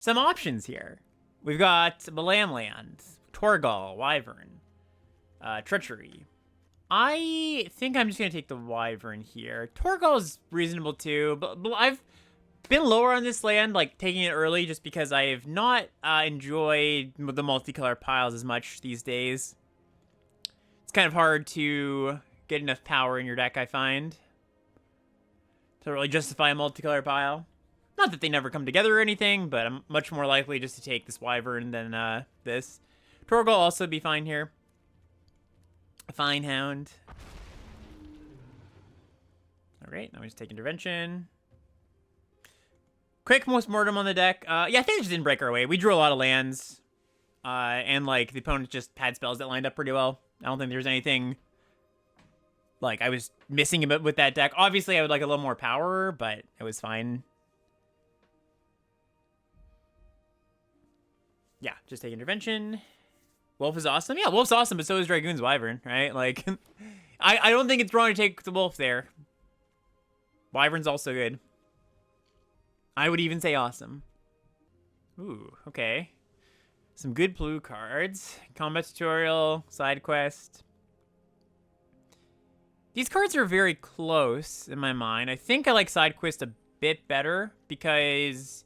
some options here. We've got Balam Land, Torgal, Wyvern, Treachery. I think I'm just going to take the Wyvern here. Torgal is reasonable too, but I've been lower on this land, like taking it early just because I have not enjoyed the multicolor piles as much these days. It's kind of hard to get enough power in your deck, I find, to really justify a multicolor pile. Not that they never come together or anything, but I'm much more likely just to take this Wyvern than this. Torgal will also be fine here. Fine Hound. Alright, now we just take Intervention. Quick Postmortem on the deck. Yeah, I think it just didn't break our way. We drew a lot of lands. And, like, the opponent just had spells that lined up pretty well. I don't think there's anything, like, I was missing a bit with that deck. Obviously, I would like a little more power, but it was fine. Yeah, just take Intervention. Wolf is awesome. Yeah, Wolf's awesome, but so is Dragoon's Wyvern, right? Like, I don't think it's wrong to take the Wolf there. Wyvern's also good. I would even say awesome. Ooh, okay. Some good blue cards. Combat Tutorial, Side Quest. These cards are very close in my mind. I think I like Side Quest a bit better because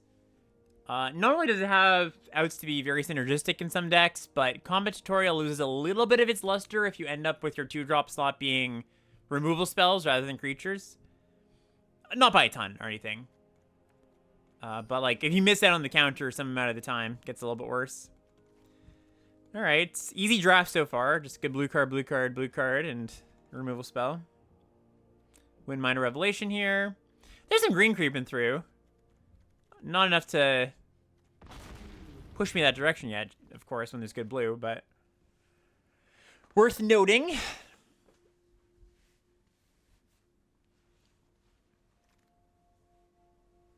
not only does it have outs to be very synergistic in some decks, but Combat Tutorial loses a little bit of its luster if you end up with your 2-drop slot being removal spells rather than creatures. Not by a ton or anything. But, like, if you miss out on the counter some amount of the time, it gets a little bit worse. Alright, easy draft so far. Just good blue card, blue card, blue card, and a removal spell. Wind Miner Revelation here. There's some green creeping through. Not enough to push me that direction yet, of course, when there's good blue, but worth noting.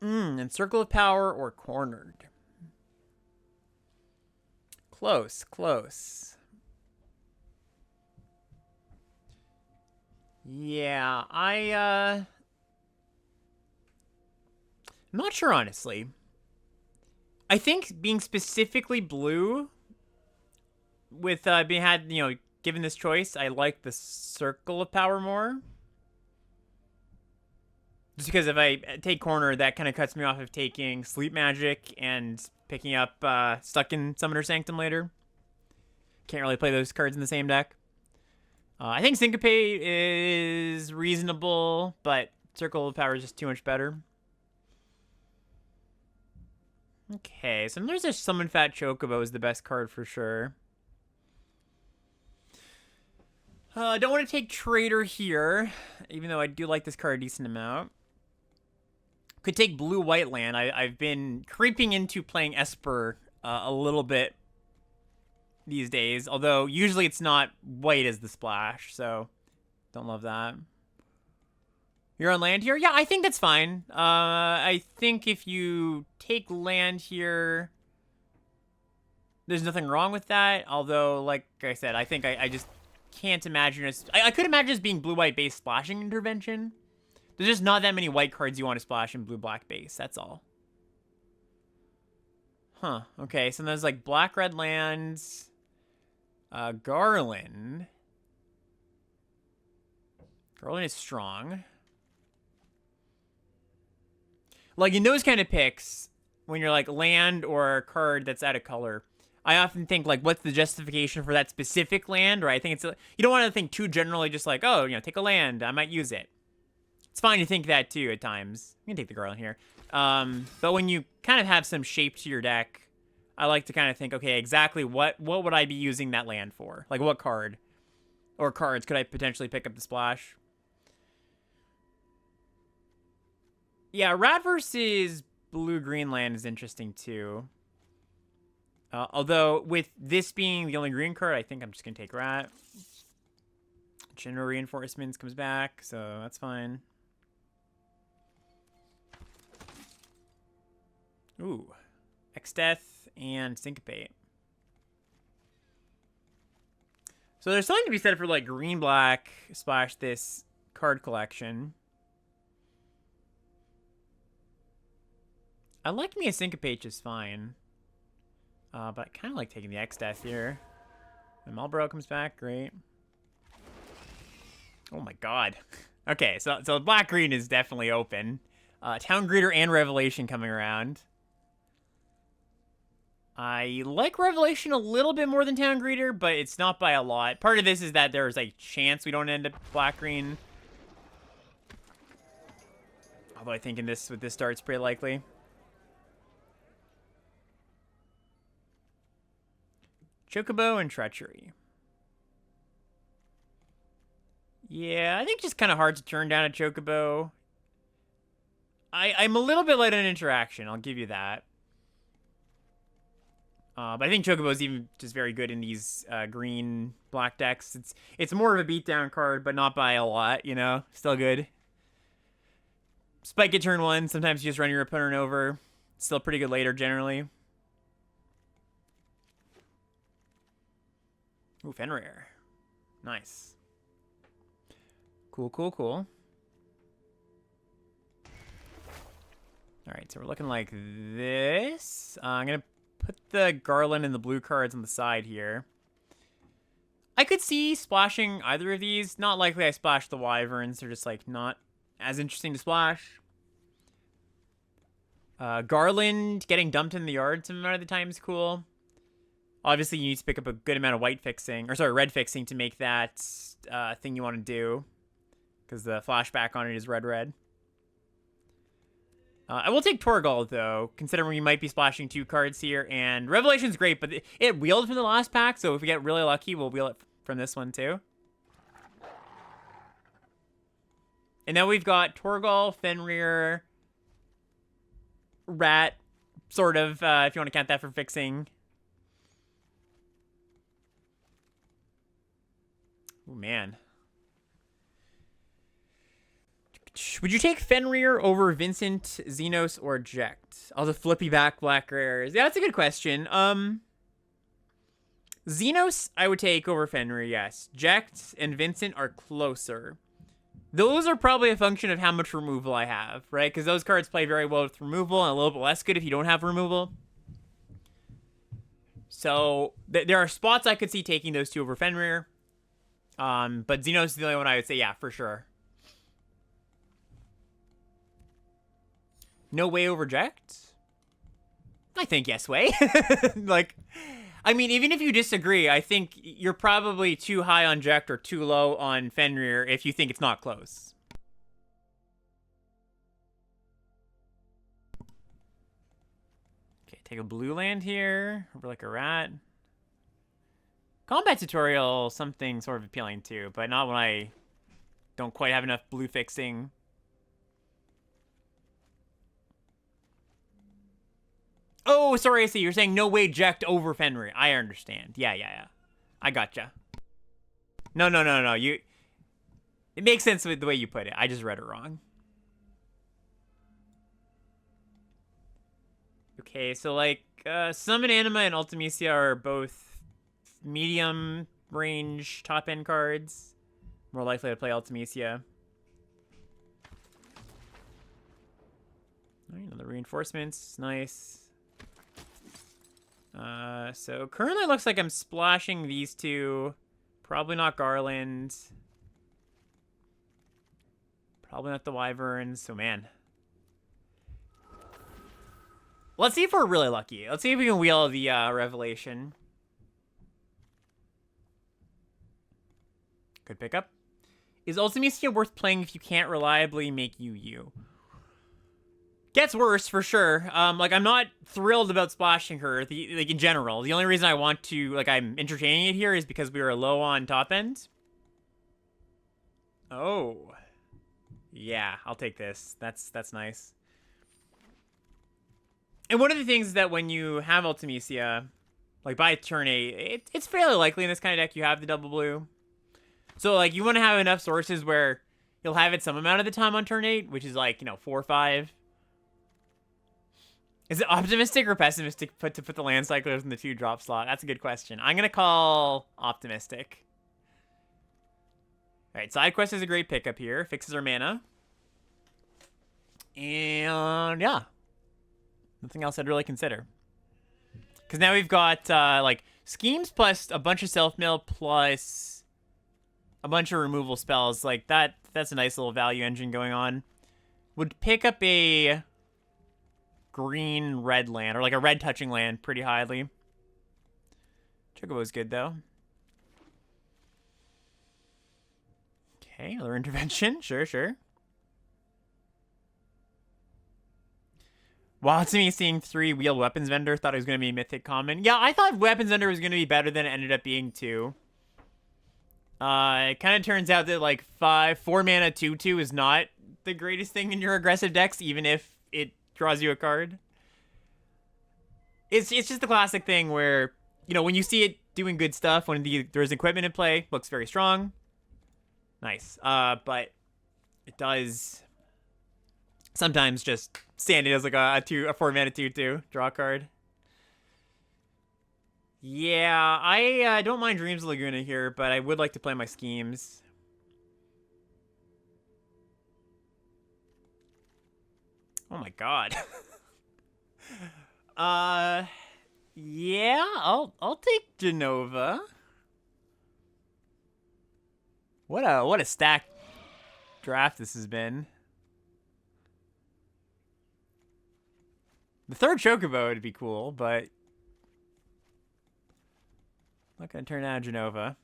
And Circle of Power or Cornered. Close, close. Yeah, I'm not sure, honestly. I think being specifically blue with given this choice, I like the Circle of Power more. Just because if I take Corner, that kind of cuts me off of taking Sleep Magic and picking up Stuck in Summoner Sanctum later. Can't really play those cards in the same deck. I think Syncopate is reasonable, but Circle of Power is just too much better. Okay, so there's a Summon Fat Chocobo is the best card for sure. I don't want to take Trader here, even though I do like this card a decent amount. Could take blue-white land. I've been creeping into playing Esper a little bit these days, although usually it's not white as the splash, so don't love that. You're on land here? Yeah, I think that's fine. I think if you take land here, there's nothing wrong with that, although, like I said, I think I just can't imagine us. I could imagine us being blue-white base splashing intervention. There's just not that many white cards you want to splash in blue-black base, that's all. Huh, okay, so there's like black-red lands, Garland. Garland is strong. Like, in those kind of picks, when you're like land or a card that's out of color, I often think, like, what's the justification for that specific land? Or I think it's, you don't want to think too generally, just like, oh, take a land, I might use it. It's fine to think that too at times. You can take the Garland here. But when you kind of have some shape to your deck, I like to kind of think, okay, exactly what would I be using that land for? Like, what card or cards could I potentially pick up the splash? Yeah, rat versus blue-green land is interesting too. Although, with this being the only green card, I think I'm just going to take rat. General Reinforcements comes back, so that's fine. Ooh. X-Death and Syncopate. So there's something to be said for, like, green-black splash this card collection. I like me a Syncopate just fine. But I kind of like taking the X-Death here. When Marlboro comes back, great. Oh my god. Okay, so black-green is definitely open. Town Greeter and Revelation coming around. I like Revelation a little bit more than Town Greeter, but it's not by a lot. Part of this is that there's a chance we don't end up black-green. Although I think with this start, it's pretty likely. Chocobo and Treachery. Yeah, I think just kind of hard to turn down a Chocobo. I'm a little bit light on interaction, I'll give you that. But I think Chocobo is even just very good in these green-black decks. It's more of a beatdown card, but not by a lot, you know? Still good. Spike at turn 1, sometimes you just run your opponent over. Still pretty good later, generally. Ooh, Fenrir. Nice. Cool, cool, cool. Alright, so we're looking like this. I'm going to put the Garland and the blue cards on the side here. I could see splashing either of these. Not likely I splash the Wyverns. They're just, like, not as interesting to splash. Garland getting dumped in the yard some amount of the time is cool. Obviously, you need to pick up a good amount of red fixing to make that thing you want to do. Because the flashback on it is red. I will take Torgal, though, considering we might be splashing 2 cards here. And Revelation's great, but it wheeled from the last pack, so if we get really lucky, we'll wheel it from this one, too. And now we've got Torgal, Fenrir, Rat, sort of, if you want to count that for fixing. Oh, man. Would you take Fenrir over Vincent, Xenos, or Jekt? All the flippy back black rares. Yeah, that's a good question. Xenos, I would take over Fenrir, yes. Jekt and Vincent are closer. Those are probably a function of how much removal I have, right? Because those cards play very well with removal and a little bit less good if you don't have removal. So, there are spots I could see taking those 2 over Fenrir. But Xenos is the only one I would say, yeah, for sure. No way over Jekt? I think yes way. Like, I mean, even if you disagree, I think you're probably too high on Jekt or too low on Fenrir if you think it's not close. Okay, take a blue land here. Over like a rat. Combat tutorial, something sort of appealing too, but not when I don't quite have enough blue fixing. Oh, sorry, I see. You're saying no way Jekt over Fenrir. I understand. Yeah. I gotcha. No. It makes sense with the way you put it. I just read it wrong. Okay, so like, Summon Anima and Ultimecia are both medium range top end cards. More likely to play Ultimecia. Alright, another reinforcements. Nice. So currently it looks like I'm splashing these 2. Probably not Garland. Probably not the Wyverns. So, man. Let's see if we're really lucky. Let's see if we can wheel the Revelation. Good pickup. Is Ultimecia worth playing if you can't reliably make UU? Gets worse for sure. Like, I'm not thrilled about splashing her. Like, in general, the only reason I want to, like, I'm entertaining it here is because we are low on top end. Oh, yeah, I'll take this. That's nice. And one of the things is that when you have Ultimecia, like by turn 8, it's fairly likely in this kind of deck you have the double blue. So, like, you want to have enough sources where you'll have it some amount of the time on turn 8, which is like, 4 or 5. Is it optimistic or pessimistic to put the land cyclers in the 2-drop slot? That's a good question. I'm going to call optimistic. All right, side quest is a great pickup here. Fixes our mana. And yeah. Nothing else I'd really consider. Because now we've got, like, schemes plus a bunch of self-mill plus a bunch of removal spells. Like, that's a nice little value engine going on. Would pick up a green-red land, or like a red-touching land pretty highly. Chocobo's good, though. Okay, another intervention. Sure. Wow, to me, seeing 3 wheeled weapons vendor, thought it was going to be mythic common. Yeah, I thought weapons vendor was going to be better than it ended up being 2. It kind of turns out that like 4 mana 2/2 is not the greatest thing in your aggressive decks, even if it draws you a card. It's just the classic thing where, you know, when you see it doing good stuff, when there's equipment in play, looks very strong. Nice. But it does sometimes just stand it as like a 4 mana 2/2 draw card. Yeah, I don't mind Dreams Laguna here, but I would like to play my schemes. Oh my god. Yeah, I'll take Genova. What a stacked draft this has been. The 3rd Chocobo would be cool, but I'm not gonna turn down Genova.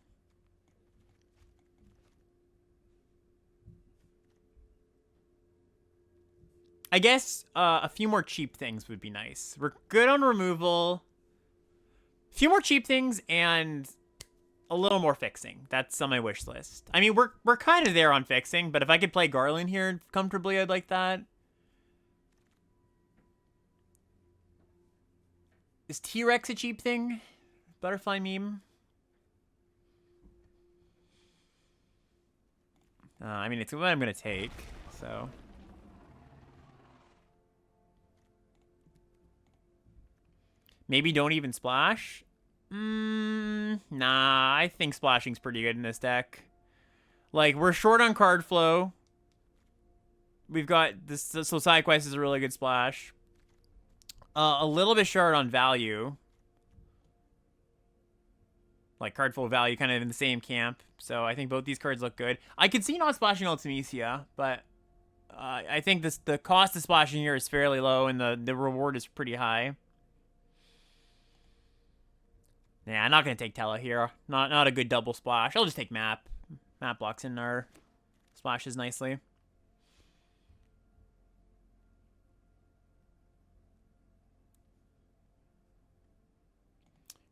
I guess a few more cheap things would be nice. We're good on removal. A few more cheap things and a little more fixing. That's on my wish list. I mean, we're kind of there on fixing, but if I could play Garland here comfortably, I'd like that. Is T-Rex a cheap thing? Butterfly meme? I mean, it's what I'm going to take, so... Maybe don't even splash? Nah, I think splashing's pretty good in this deck. Like, we're short on card flow. We've got this, so side quest is a really good splash. A little bit short on value. Like, card flow value kind of in the same camp. So I think both these cards look good. I could see not splashing Ultimecia, but I think the cost of splashing here is fairly low and the reward is pretty high. Yeah, I'm not going to take Tela here. Not a good double splash. I'll just take Map. Map blocks in our splashes nicely.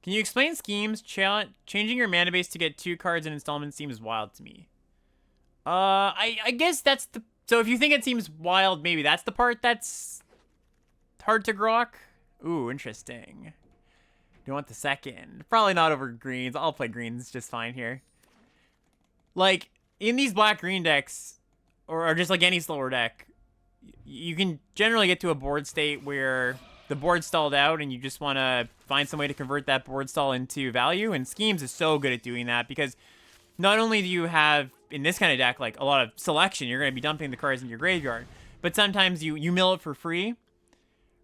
Can you explain schemes? Changing your mana base to get 2 cards in installment seems wild to me. I guess that's the... So if you think it seems wild, maybe that's the part that's hard to grok. Ooh, interesting. You want the second. Probably not over greens. I'll play greens just fine here. Like, in these black-green decks, or just like any slower deck, you can generally get to a board state where the board's stalled out and you just want to find some way to convert that board stall into value, and Schemes is so good at doing that because not only do you have, in this kind of deck, like a lot of selection, you're going to be dumping the cards in your graveyard, but sometimes you mill it for free,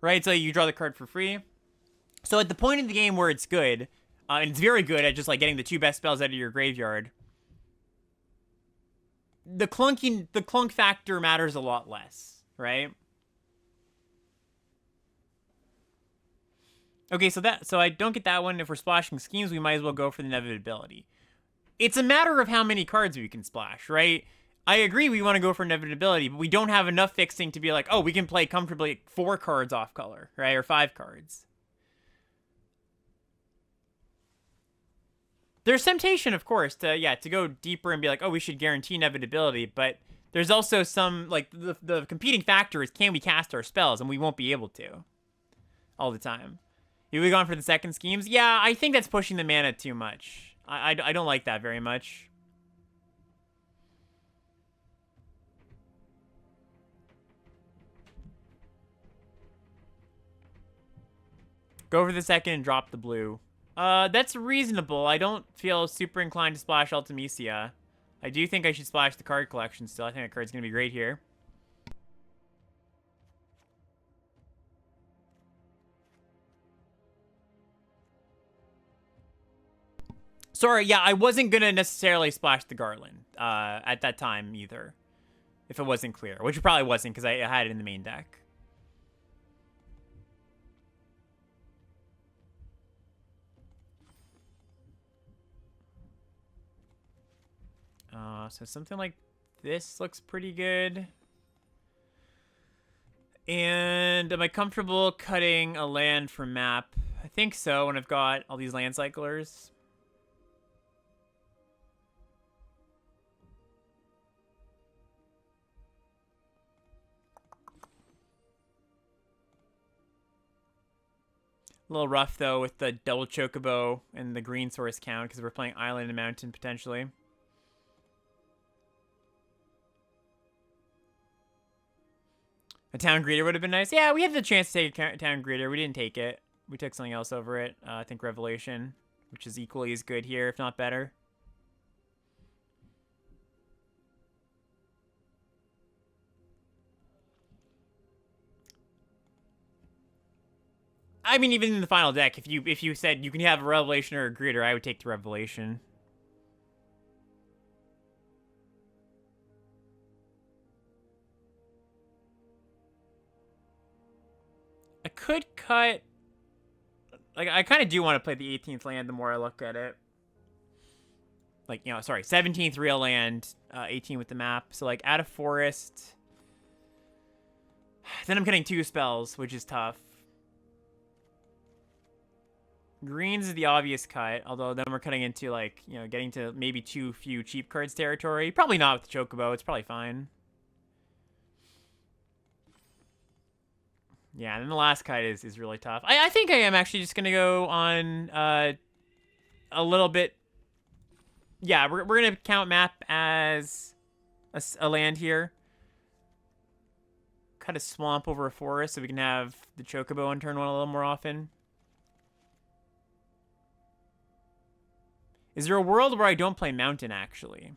right? So you draw the card for free. So at the point in the game where it's good, and it's very good at just like getting the 2 best spells out of your graveyard, the clunk factor matters a lot less, right? Okay, so I don't get that one. If we're splashing Schemes, we might as well go for the inevitability. It's a matter of how many cards we can splash, right? I agree we want to go for inevitability, but we don't have enough fixing to be like, oh, we can play comfortably 4 cards off color, right? Or 5 cards. There's temptation, of course, to go deeper and be like, oh, we should guarantee inevitability, but there's also some, like, the competing factor is, can we cast our spells? And we won't be able to all the time. Have we gone for the second Schemes? Yeah, I think that's pushing the mana too much. I don't like that very much. Go for the second and drop the blue. That's reasonable. I don't feel super inclined to splash Ultimecia. I do think I should splash the card collection still. I think that card's going to be great here. Sorry, yeah, I wasn't gonna necessarily splash the Garland at that time either, if it wasn't clear, which it probably wasn't because I had it in the main deck. So something like this looks pretty good. And am I comfortable cutting a land from map? I think so when I've got all these land cyclers. A little rough, though, with the double chocobo and the green source count, because we're playing island and mountain, potentially. A town greeter would have been nice. Yeah, we had the chance to take a town greeter. We didn't take it. We took something else over it. I think Revelation, which is equally as good here, if not better. I mean, even in the final deck, if you said you can have a Revelation or a greeter, I would take the Revelation. I could cut... Like, I kind of do want to play the 18th land the more I look at it. Like, you know, sorry, 17th real land, 18 with the map. So, like, add a forest. Then I'm getting 2 spells, which is tough. Greens is the obvious cut, although then we're cutting into, like, you know, getting to maybe too few cheap cards territory. Probably not with the Chocobo. It's probably fine. Yeah, and then the last cut is really tough. I think I am actually just going to go on a little bit... Yeah, we're going to count map as a land here. Cut a swamp over a forest so we can have the Chocobo on turn 1 a little more often. Is there a world where I don't play mountain, actually?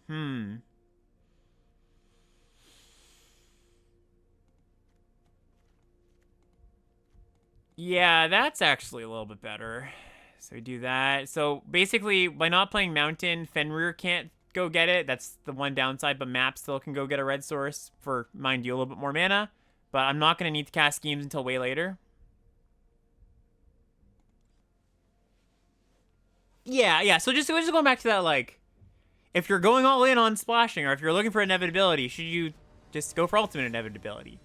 Yeah, that's actually a little bit better. So we do that. So basically, by not playing mountain, Fenrir can't go get it. That's the one downside, but map still can go get a red source for, mind you, a little bit more mana. But I'm not going to need to cast schemes until way later. Yeah. So just going back to that, like, if you're going all in on splashing, or if you're looking for inevitability, should you just go for ultimate inevitability?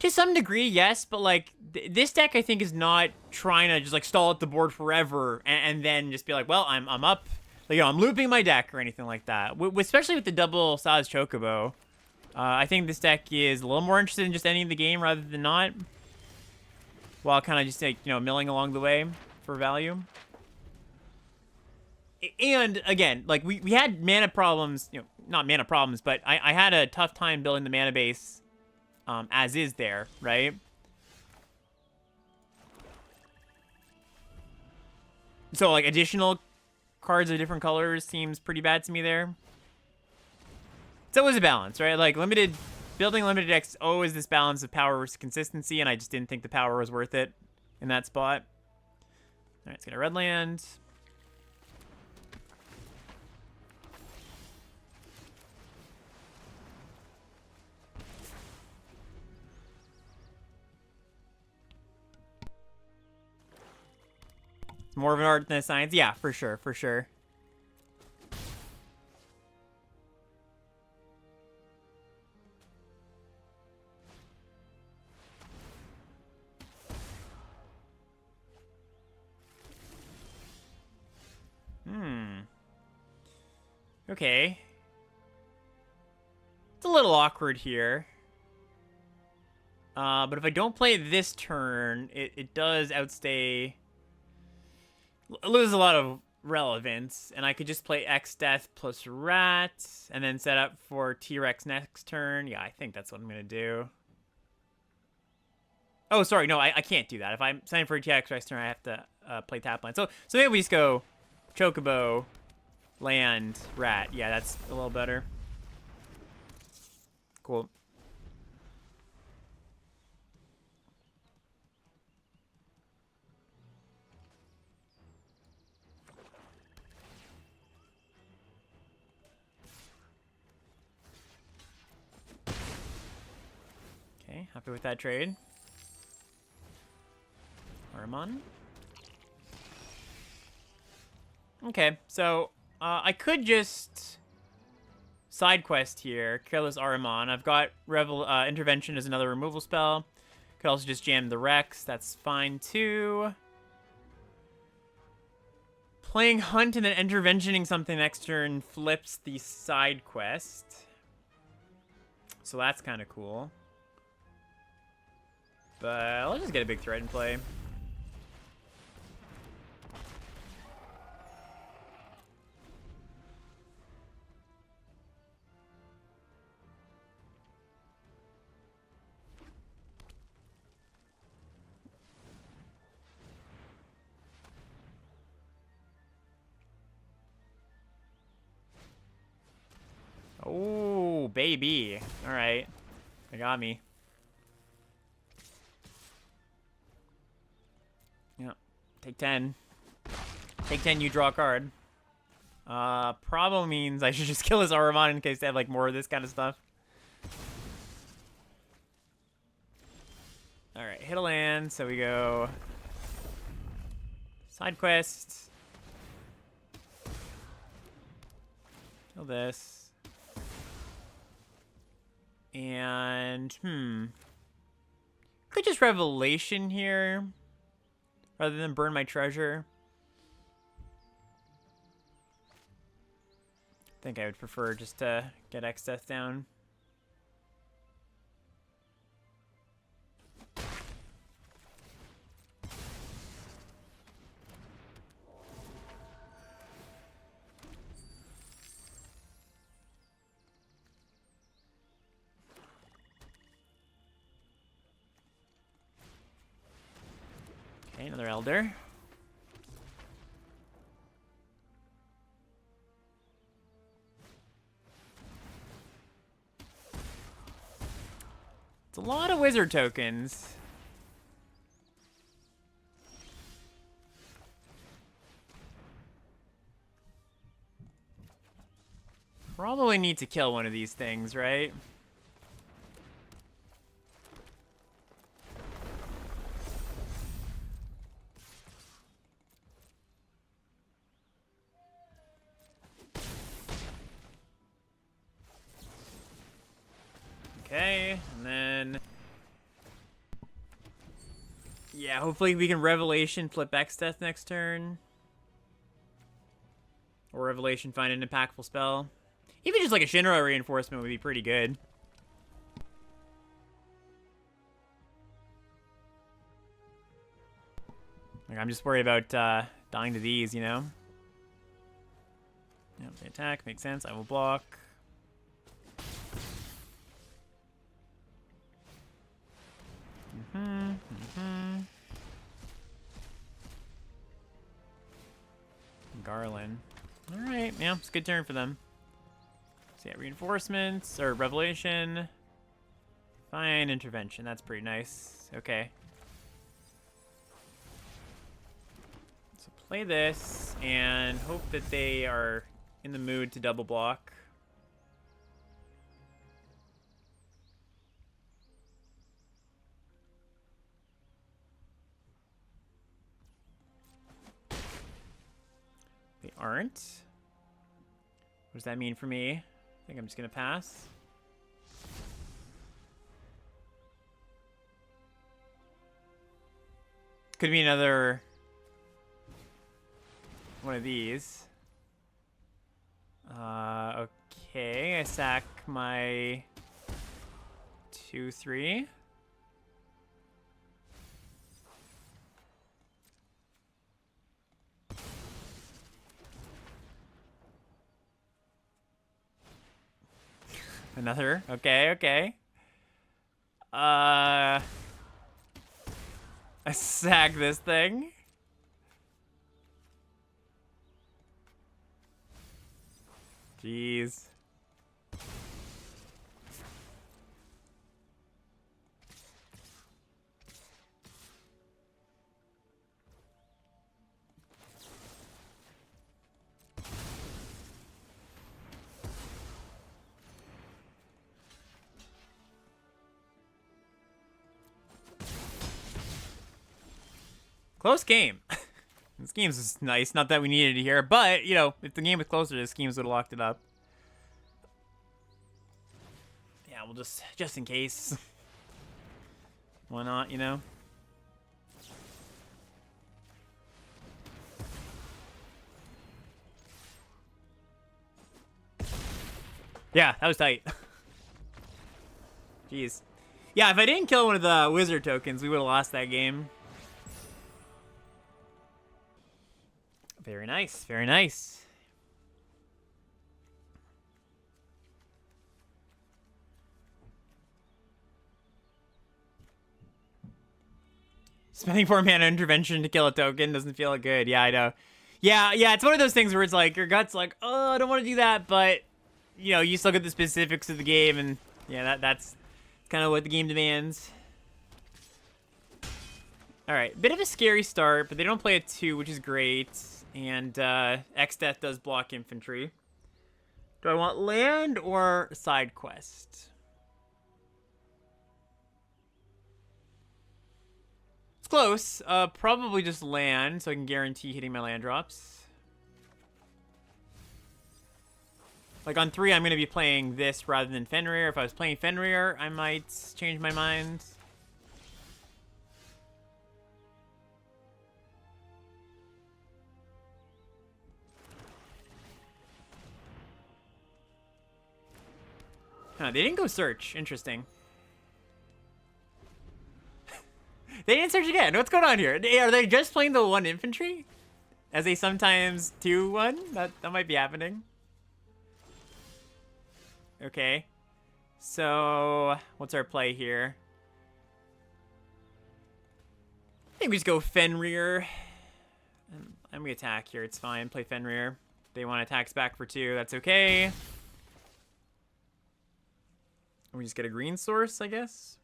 To some degree, yes, but, like, this deck, I think, is not trying to just, like, stall at the board forever and then just be like, well, I'm up. Like, you know, I'm looping my deck or anything like that. Especially with the double size Chocobo. I think this deck is a little more interested in just ending the game rather than not. While kind of just, like, you know, milling along the way for value. And, again, like, we had mana problems, you know, not mana problems, but I had a tough time building the mana base as is there, right? So, like, additional cards of different colors seems pretty bad to me there. So it was a balance, right? Like, building limited decks always this balance of power versus consistency, and I just didn't think the power was worth it in that spot. All right, let's get a red land. It's more of an art than a science. Yeah, for sure, for sure. Okay. It's a little awkward here. But if I don't play this turn, it does outstay... lose a lot of relevance, and I could just play X-Death plus Rat, and then set up for T-Rex next turn. Yeah, I think that's what I'm going to do. Oh, sorry, no, I can't do that. If I'm signing for a T-Rex next turn, I have to play tap land. So maybe we just go Chocobo, land, Rat. Yeah, that's a little better. Cool. Happy with that trade. Aramon. Okay, so I could just side quest here, Careless Aramon. I've got Intervention as another removal spell. Could also just jam the Rex. That's fine too. Playing Hunt and then interventioning something next turn flips the side quest. So that's kind of cool. But let's just get a big threat in play. Oh, baby. All right. They got me. Yeah. Take 10. Take 10, you draw a card. Problem means I should just kill his Aramon in case they have, like, more of this kind of stuff. Alright, hit a land, so we go... Side quest. Kill this. And, could just Revelation here, rather than burn my treasure. I think I would prefer just to get X-Death down. Okay, another Elder. It's a lot of wizard tokens. Probably need to kill one of these things, right? Okay, and then... Yeah, hopefully we can Revelation flip X-Death next turn. Or Revelation find an impactful spell. Even just like a Shinra reinforcement would be pretty good. Like, I'm just worried about dying to these, you know? Yep, they attack, makes sense. I will block. Garland. Alright, yeah, it's a good turn for them. So yeah, reinforcements, or Revelation. Fine, intervention, that's pretty nice. Okay. So play this, and hope that they are in the mood to double block. They aren't. What does that mean for me? I think I'm just gonna pass. Could be another one of these. Okay, I sack my 2/3. Another. Okay, okay. I sack this thing. Jeez. Close game. This game's just nice. Not that we needed it here, but, you know, if the game was closer, this game's would have locked it up. Yeah, we'll just in case. Why not, you know? Yeah, that was tight. Jeez. Yeah, if I didn't kill one of the wizard tokens, we would have lost that game. Very nice, very nice. Spending 4 mana intervention to kill a token doesn't feel good. Yeah, I know. Yeah, it's one of those things where it's like, your gut's like, oh, I don't want to do that, but, you know, you still get the specifics of the game, and yeah, that's kind of what the game demands. Alright, bit of a scary start, but they don't play a 2, which is great. And X-Death does block infantry. Do I want land or side quest? It's close. Probably just land, so I can guarantee hitting my land drops. Like on 3, I'm going to be playing this rather than Fenrir. If I was playing Fenrir, I might change my mind. Huh, they didn't go search. Interesting. They didn't search again. What's going on here? Are they just playing the 1 infantry? As they sometimes do 1? That might be happening. Okay. So, what's our play here? I think we just go Fenrir. I'm going to attack here. It's fine. Play Fenrir. They want attacks back for 2. That's okay. We just get a green source, I guess.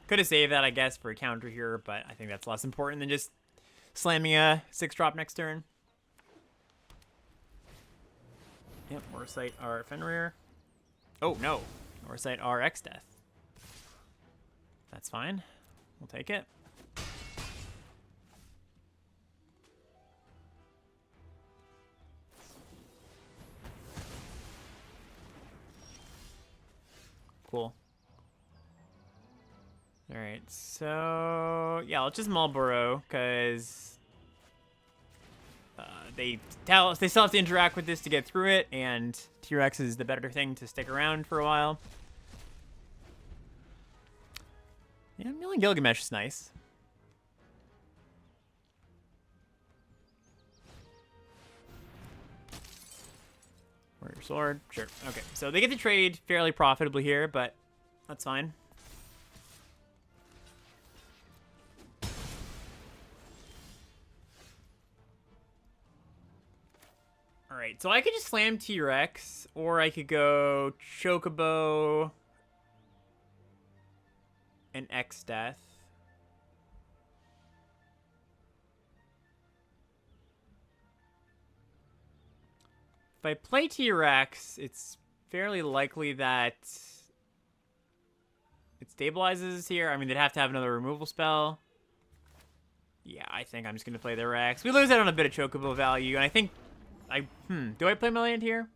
Could have saved that, I guess, for a counter here, but I think that's less important than just slamming a 6-drop next turn. Yep, Warsight our Fenrir. Oh, no. Warsight our X-Death. That's fine. We'll take it. Cool. Alright, so yeah, let's just Marlboro, because they still have to interact with this to get through it, and T-Rex is the better thing to stick around for a while. Yeah, Million Gilgamesh is nice. Warrior Sword, sure. Okay, so they get to trade fairly profitably here, but that's fine. Alright, so I could just slam T-Rex, or I could go Chocobo and X-Death. If I play T-Rex, it's fairly likely that it stabilizes here. I mean, they'd have to have another removal spell. Yeah, I think I'm just going to play the Rex. We lose out on a bit of Chocobo value, and I think do I play my land here?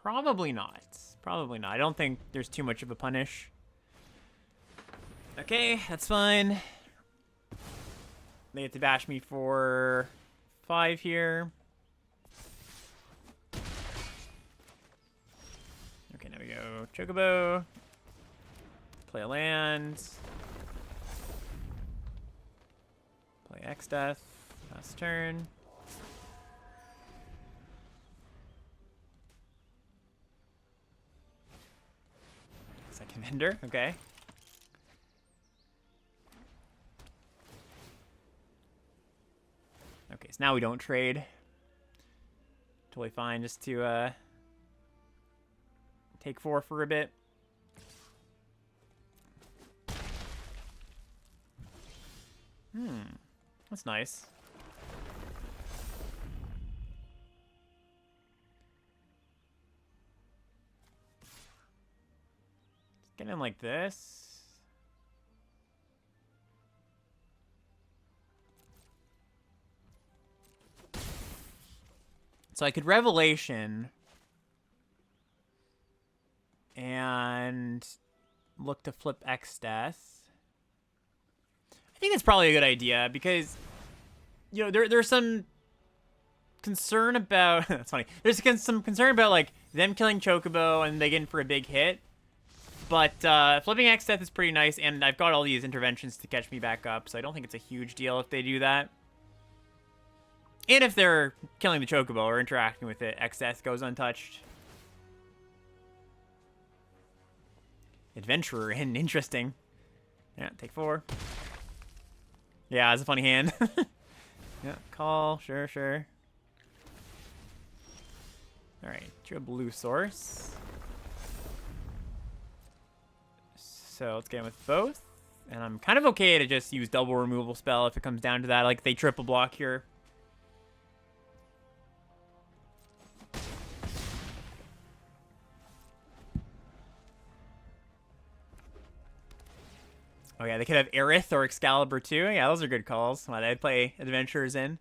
Probably not. Probably not. I don't think there's too much of a punish. Okay, that's fine. They have to bash me for 5 here. Okay, now we go Chocobo. Play a land. Play X-Death. Last turn. Second vendor, okay. Okay, so now we don't trade. Totally fine just to take 4 for a bit. That's nice. Get in like this. So I could Revelation and look to flip X Death. I think that's probably a good idea because, you know, there's some concern about that's funny. There's some concern about like them killing Chocobo and they getting for a big hit. But flipping X Death is pretty nice, and I've got all these interventions to catch me back up, so I don't think it's a huge deal if they do that. And if they're killing the Chocobo or interacting with it, X Death goes untouched. Adventurer and interesting. Yeah, take 4. Yeah, it's a funny hand. Yeah, call. Sure, sure. Alright, drew a blue source. So let's get in with both. And I'm kind of okay to just use double removal spell if it comes down to that. Like, they triple block here. Oh yeah, they could have Aerith or Excalibur too. Yeah, those are good calls. Well, they'd play Adventurers in.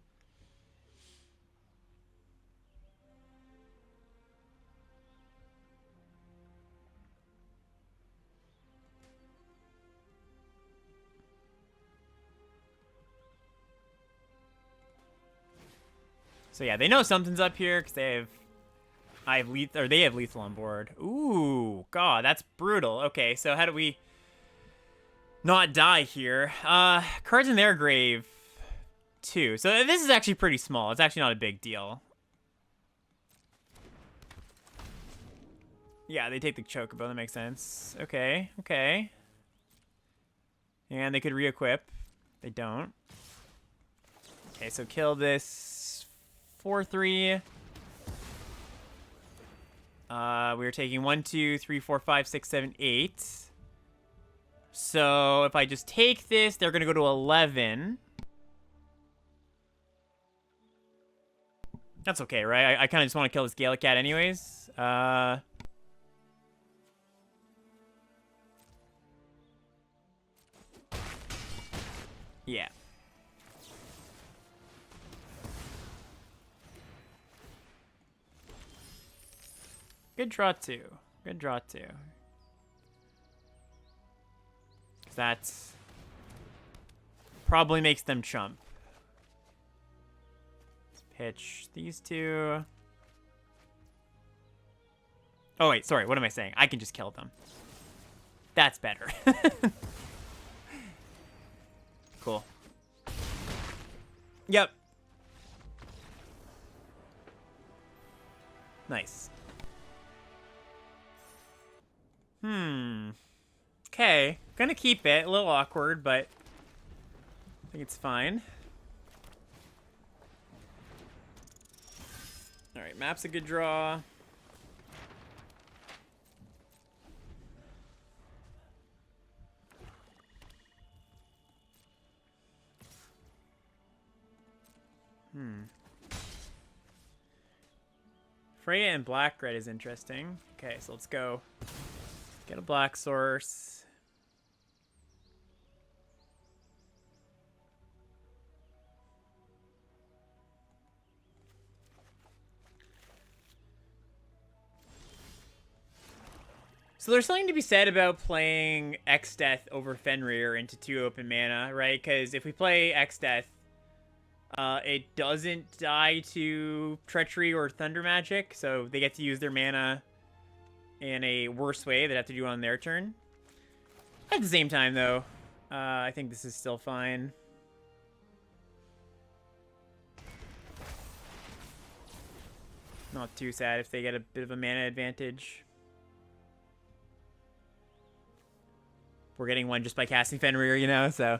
So yeah, they know something's up here because they have lethal on board. Ooh, God, that's brutal. Okay, so how do we not die here? Cards in their grave, too. So this is actually pretty small. It's actually not a big deal. Yeah, they take the Chocobo. That makes sense. Okay, okay. And they could re-equip. They don't. Okay, so kill this 4/3. We're taking 1, 2, 3, 4, 5, 6, 7, 8. So if I just take this, they're gonna go to 11. That's okay, right? I kind of just want to kill this Gallic Cat anyways. Yeah. Good draw, too. Good draw, too. That's probably makes them chump. Let's pitch these two. Oh, wait, sorry. What am I saying? I can just kill them. That's better. Cool. Yep. Nice. Okay. Gonna keep it. A little awkward, but I think it's fine. Alright, map's a good draw. Freya and black red is interesting. Okay, so let's go get a black source. So there's something to be said about playing X Death over Fenrir into 2 open mana, right? Because if we play X Death, it doesn't die to Treachery or Thunder Magic, so they get to use their mana in a worse way. They'd have to do it on their turn. At the same time, though, I think this is still fine. Not too sad if they get a bit of a mana advantage. We're getting one just by casting Fenrir, you know, so...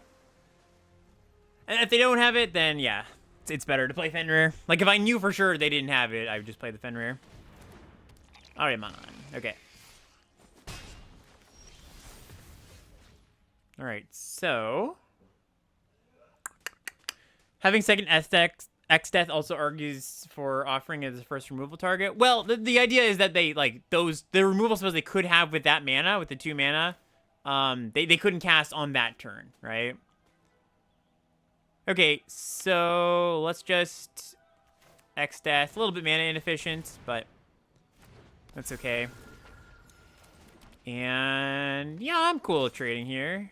And if they don't have it, then yeah, it's better to play Fenrir. Like, if I knew for sure they didn't have it, I would just play the Fenrir. Alright, man. Okay. Alright, so... Having second X Death also argues for offering it as a first removal target. Well, the idea is that they like the removal spells they could have with that mana, with the 2 mana, they couldn't cast on that turn, right? Okay, so let's just X Death. A little bit mana inefficient, but that's okay. And yeah, I'm cool with trading here.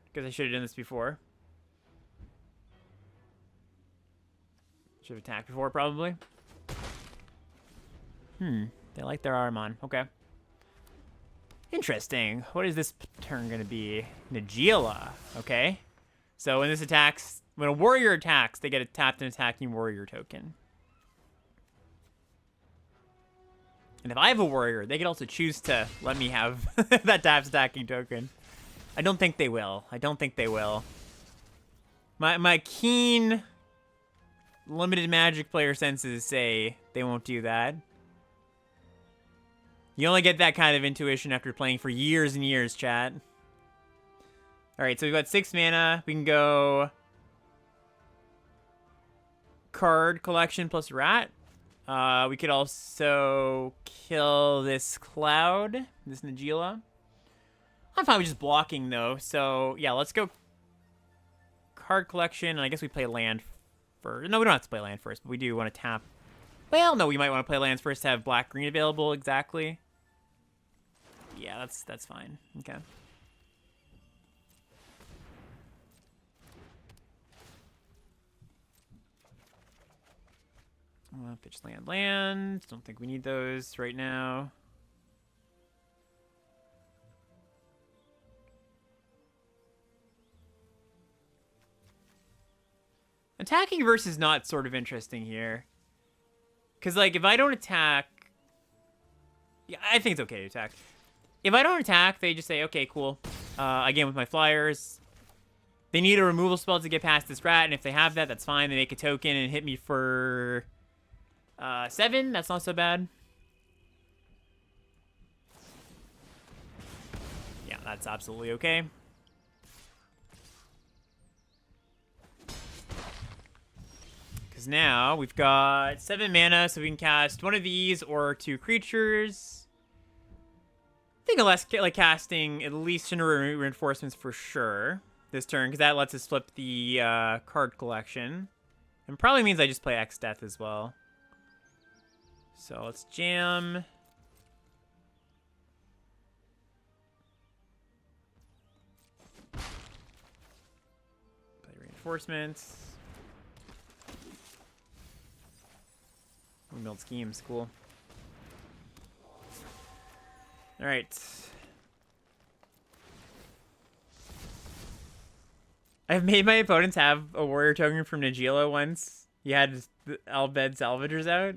Because I should have done this before. Should have attacked before, probably. They like their Armon. Okay. Interesting. What is this turn going to be? Najeela. Okay. So when this attacks, when a warrior attacks, they get a tapped and attacking warrior token. And if I have a warrior, they can also choose to let me have that tapped attacking token. I don't think they will. I don't think they will. My keen limited Magic player senses say they won't do that. You only get that kind of intuition after playing for years and years, chat. Alright, so we've got 6 mana. We can go card collection plus rat. We could also kill this cloud, this Najeela. I'm fine with just blocking, though. So, yeah, let's go card collection. And I guess we play land first. No, we don't have to play land first, but we do want to tap. Well, no, we might want to play lands first to have black-green available exactly. Yeah, that's fine. Okay. Pitch land. Don't think we need those right now. Attacking versus not sort of interesting here. Because, like, if I don't attack... Yeah, I think it's okay to attack. If I don't attack, they just say, okay, cool. Again, with my flyers, they need a removal spell to get past this rat, and if they have that, that's fine. They make a token and hit me for 7. That's not so bad. Yeah, that's absolutely okay. Because now we've got 7 mana, so we can cast one of these or 2 creatures. I think unless like casting at least Shinra Reinforcements for sure this turn, because that lets us flip the card collection. And probably means I just play X Death as well. So let's jam. Play Reinforcements. We build schemes, cool. Alright. I've made my opponents have a warrior token from Najeela once. He had the Albed Salvagers out.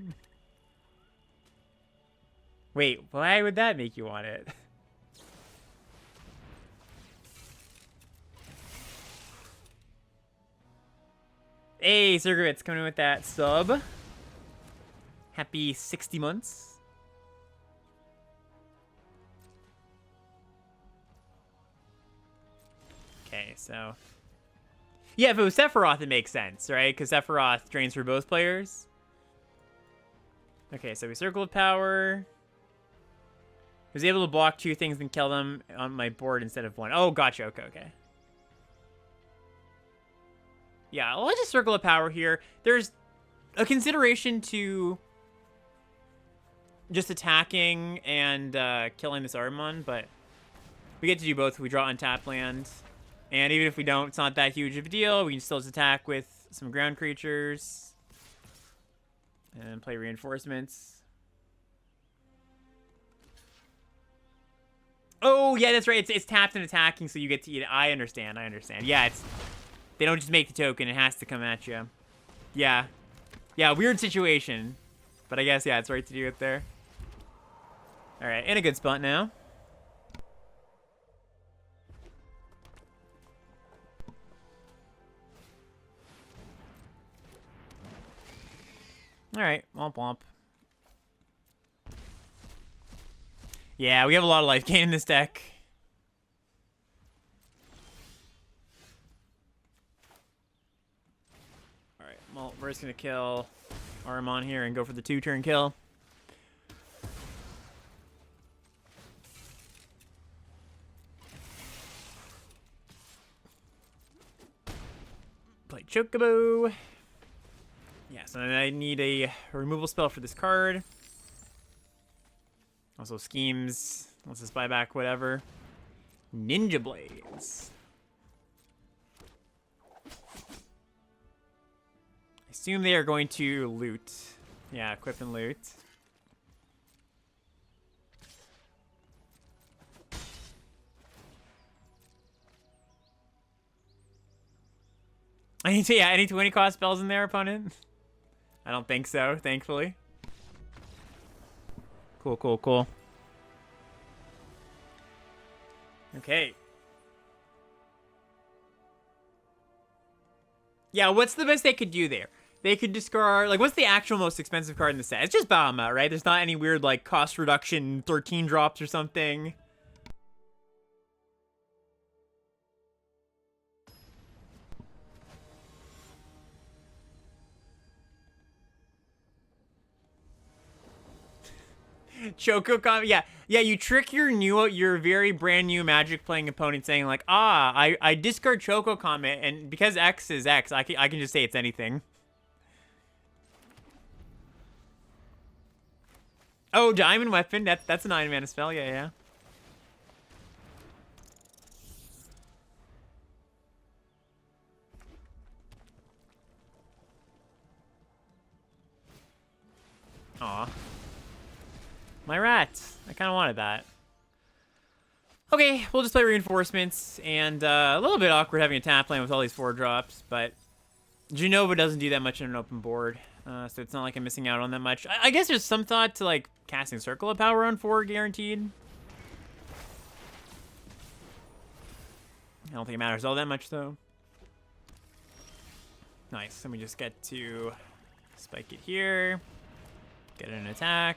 Wait, why would that make you want it? Hey, Sirgovitz coming in with that sub. Happy 60 months. Okay, so... Yeah, if it was Sephiroth, it makes sense, right? Because Sephiroth drains for both players. Okay, so we Circle of Power. I was able to block 2 things and kill them on my board instead of 1. Oh, gotcha. Okay, okay. Yeah, let's just Circle of Power here. There's a consideration to just attacking and killing this Armon, but we get to do both if we draw untapped land. And even if we don't, it's not that huge of a deal. We can still just attack with some ground creatures. And play Reinforcements. Oh, yeah, that's right. It's tapped and attacking, so you get to eat it. I understand. Yeah, it's... They don't just make the token. It has to come at you. Yeah. Yeah, weird situation. But I guess, yeah, it's right to do it there. Alright, in a good spot now. Alright, womp womp. Yeah, we have a lot of life gain in this deck. Alright, well, we're we're just gonna kill Armon here and go for the 2-turn kill. Play Chocobo. Yeah, so I need a removal spell for this card. Also schemes. Let's just buy back whatever. Ninja Blades. I assume they are going to loot. Yeah, equip and loot. Any 20 cost spells in there, opponent? I don't think so, thankfully. Cool, cool, cool. Okay. Yeah, what's the best they could do there? They could discard, like, what's the actual most expensive card in the set? It's just Bahamut, right? There's not any weird, like, cost reduction 13 drops or something. Choco Comet, yeah, you trick your very brand new Magic playing opponent, saying like, I discard Choco Comet, and because X is X, I can just say it's anything. Oh, Diamond Weapon, that's a 9-mana spell, yeah. Aw. My rat. I kind of wanted that. Okay, we'll just play Reinforcements, and a little bit awkward having a tap lane with all these 4-drops, but Genova doesn't do that much in an open board, so it's not like I'm missing out on that much. I guess there's some thought to, like, casting Circle of Power on 4 guaranteed. I don't think it matters all that much, though. Nice, let me just get to spike it here, get an attack.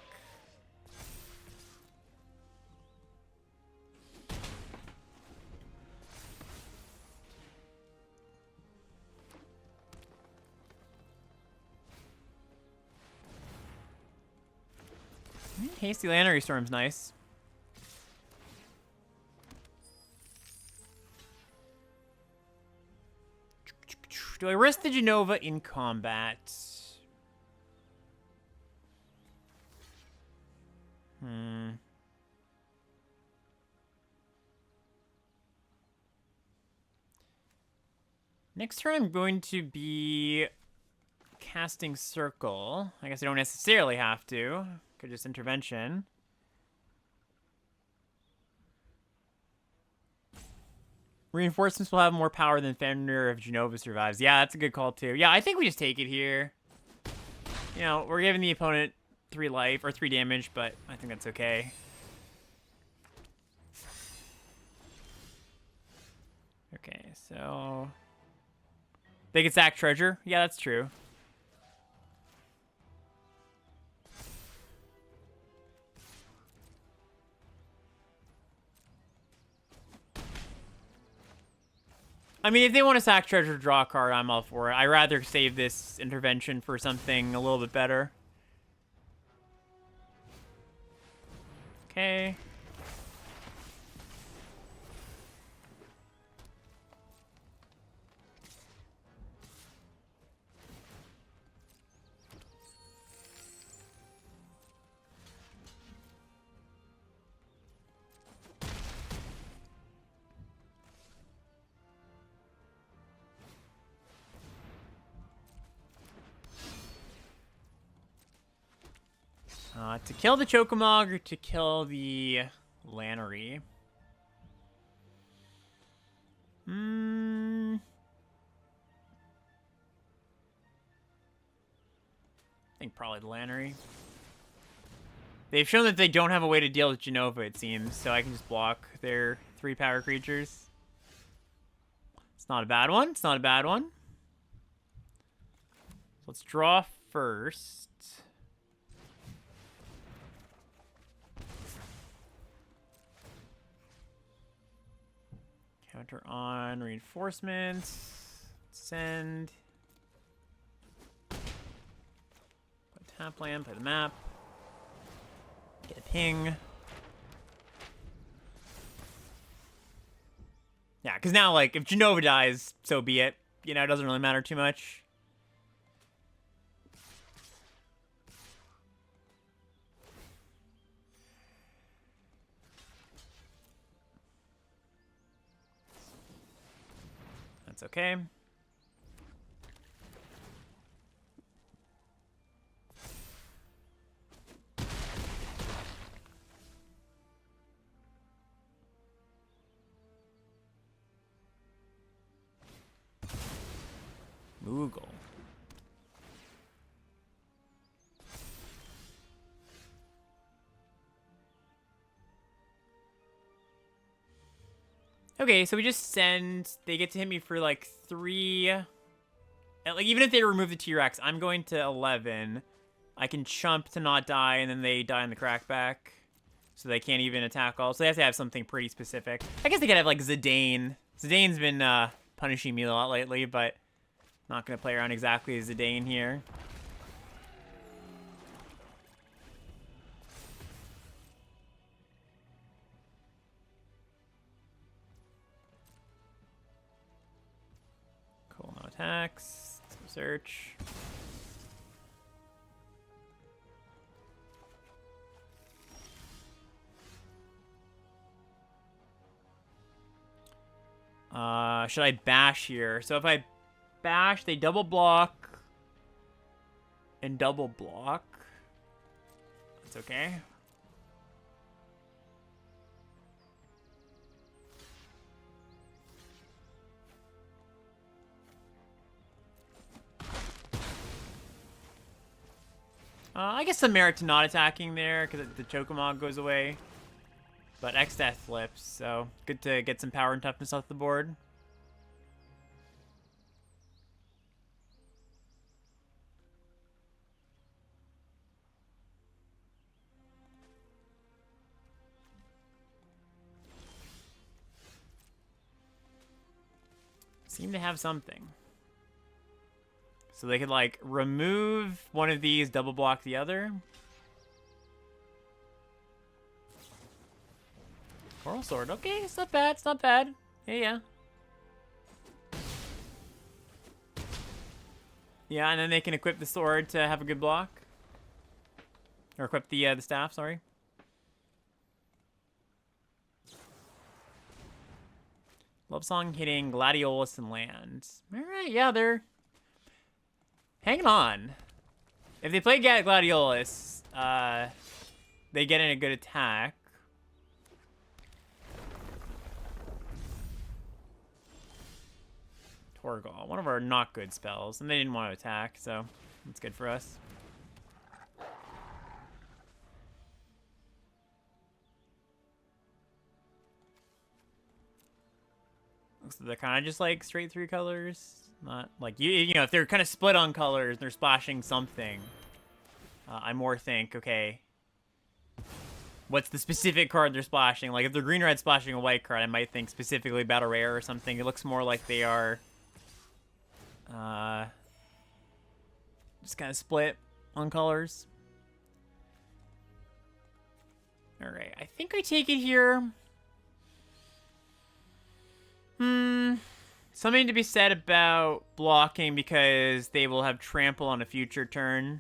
Hasty Lantern Storm's nice. Do I risk the Genova in combat? Next turn I'm going to be casting Circle. I guess I don't necessarily have to. Could just intervention. Reinforcements will have more power than Fender if Genova survives. Yeah, that's a good call too. Yeah, I think we just take it here. You know, we're giving the opponent 3 life or 3 damage, but I think that's okay. Okay, so they can sack treasure. Yeah, that's true. I mean, if they want to sack treasure, draw a card, I'm all for it. I'd rather save this intervention for something a little bit better. Okay. To kill the Chocomog or to kill the Lannery? I think probably the Lannery. They've shown that they don't have a way to deal with Genova, it seems, so I can just block their 3 power creatures. It's not a bad one. It's not a bad one. Let's draw first. Counter on reinforcements. Send. Tap land, play the map. Get a ping. Yeah, because now, like, if Genova dies, so be it. You know, it doesn't really matter too much. That's okay. Moogle. Okay, so we just send... They get to hit me for, like, 3... Like, even if they remove the T-Rex, I'm going to 11. I can chump to not die, and then they die in the crackback. So they can't even attack all. So they have to have something pretty specific. I guess they could have, like, Zidane. Zidane's been punishing me a lot lately, but not going to play around exactly as Zidane here. Cool, no attacks. Let's go search. Should I bash here? So if I bash, they double block and double block. That's okay. I guess some merit to not attacking there because the Chokamog goes away. But X-Death flips, so good to get some power and toughness off the board. Seem to have something. So they could, like, remove one of these, double block the other. Coral Sword. Okay, it's not bad. It's not bad. Yeah. Yeah, and then they can equip the sword to have a good block. Or equip the staff, sorry. Love Song hitting Gladiolus and land. Alright, yeah, they're hanging on. If they play Gladiolus, they get in a good attack. Torgal, one of our not good spells, and they didn't want to attack, so that's good for us. So they're kind of just like straight through colors, not like you know if they're kind of split on colors, they're splashing something. I more think, okay, what's the specific card they're splashing? Like if they're green-red splashing a white card, I might think specifically about a rare or something. It looks more like they are just kind of split on colors. All right, I think I take it here. Something to be said about blocking because they will have trample on a future turn.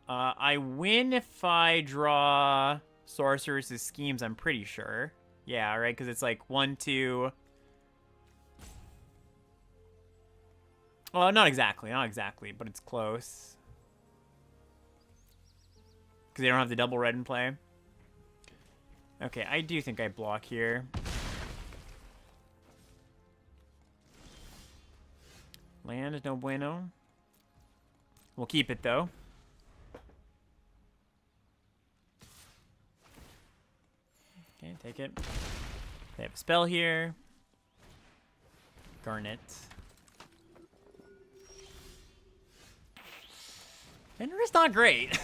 I win if I draw Sorceress' Schemes, I'm pretty sure. Yeah, right, because it's like 1, 2... Well, not exactly, but it's close. Because they don't have the double red in play. Okay, I do think I block here. Land is no bueno. We'll keep it, though. Okay, take it. They have a spell here. Garnet. Ender is not great.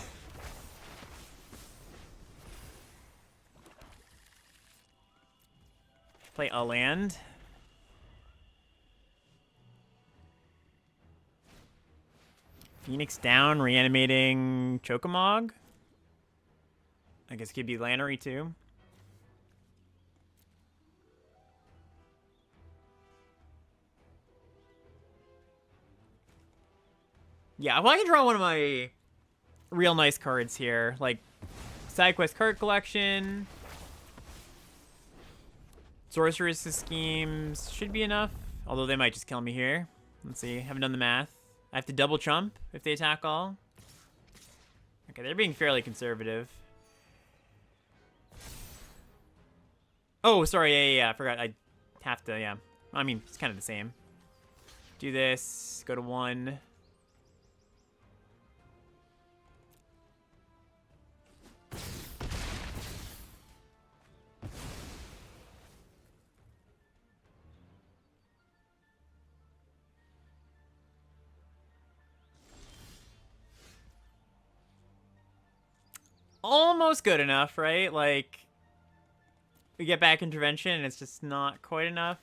Play a land. Phoenix down, reanimating Chocomog. I guess it could be Lannery too. Yeah, well, I can draw one of my real nice cards here, like side quest card collection. Sorceress schemes should be enough, although they might just kill me here. Let's see, haven't done the math. I have to double trump if they attack all. Okay, they're being fairly conservative. Oh, sorry, yeah, I forgot. I have to, yeah. I mean, it's kind of the same. Do this, go to 1. Almost good enough, right? Like, we get back intervention and it's just not quite enough.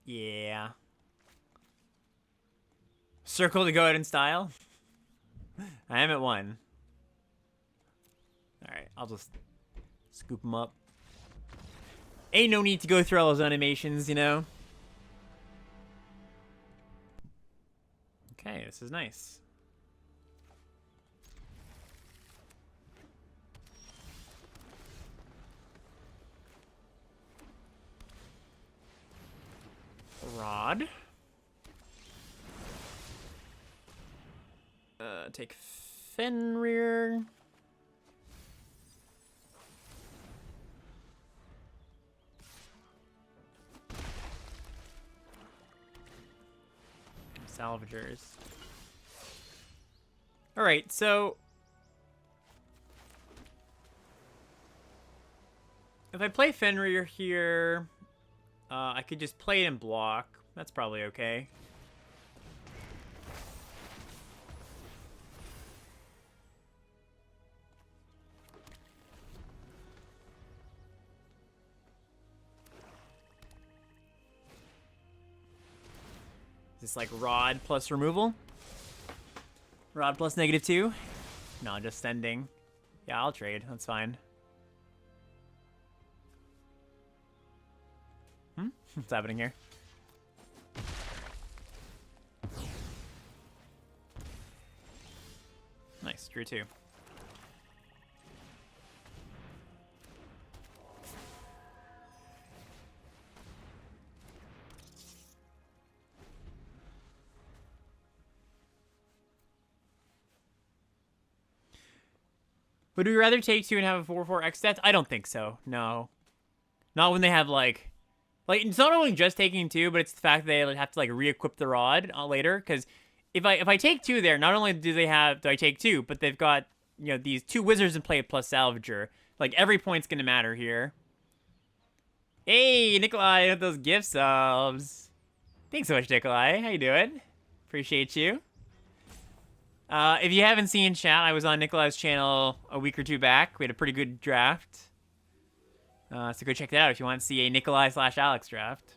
Yeah. Circle to go out in style. I am at 1. Alright, I'll just scoop them up. Ain't no need to go through all those animations, you know? Okay, this is nice. Rod. Take Fenrir. Salvagers. Alright, so if I play Fenrir here, I could just play it and block. That's probably okay. Is this like Rod plus removal? Rod plus -2? No, just sending. Yeah, I'll trade. That's fine. What's happening here? Nice, drew 2. Would we rather take 2 and have a 4/4 X stats? I don't think so. No. Not when they have like it's not only just taking 2, but it's the fact that they have to like re-equip the rod later. Because if I take 2 there, not only do I take 2, but they've got, you know, these 2 wizards in play plus Salvager. Like every point's gonna matter here. Hey, Nikolai, with those gift subs. Thanks so much, Nikolai. How you doing? Appreciate you. If you haven't seen chat, I was on Nikolai's channel a week or 2 back. We had a pretty good draft. So go check that out if you want to see a Nikolai/Alex draft.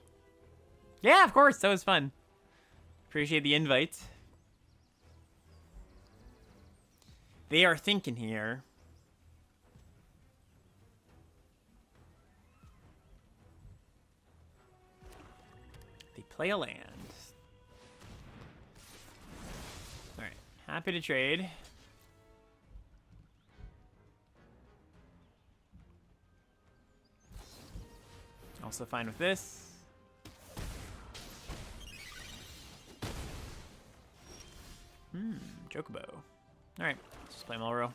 Yeah, of course. That was fun. Appreciate the invite. They are thinking here. They play a land. Alright. Happy to trade. Also fine with this. Chocobo. Alright, let's just play Malro.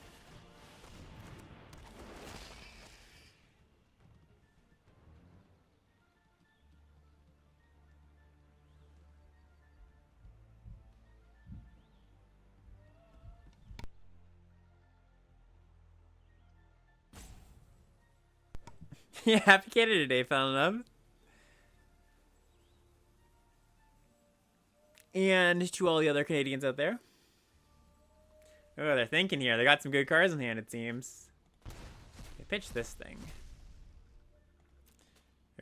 Yeah, happy Canada Day, fell in love. And to all the other Canadians out there. Oh, they're thinking here. They got some good cards in hand, it seems. They pitched this thing.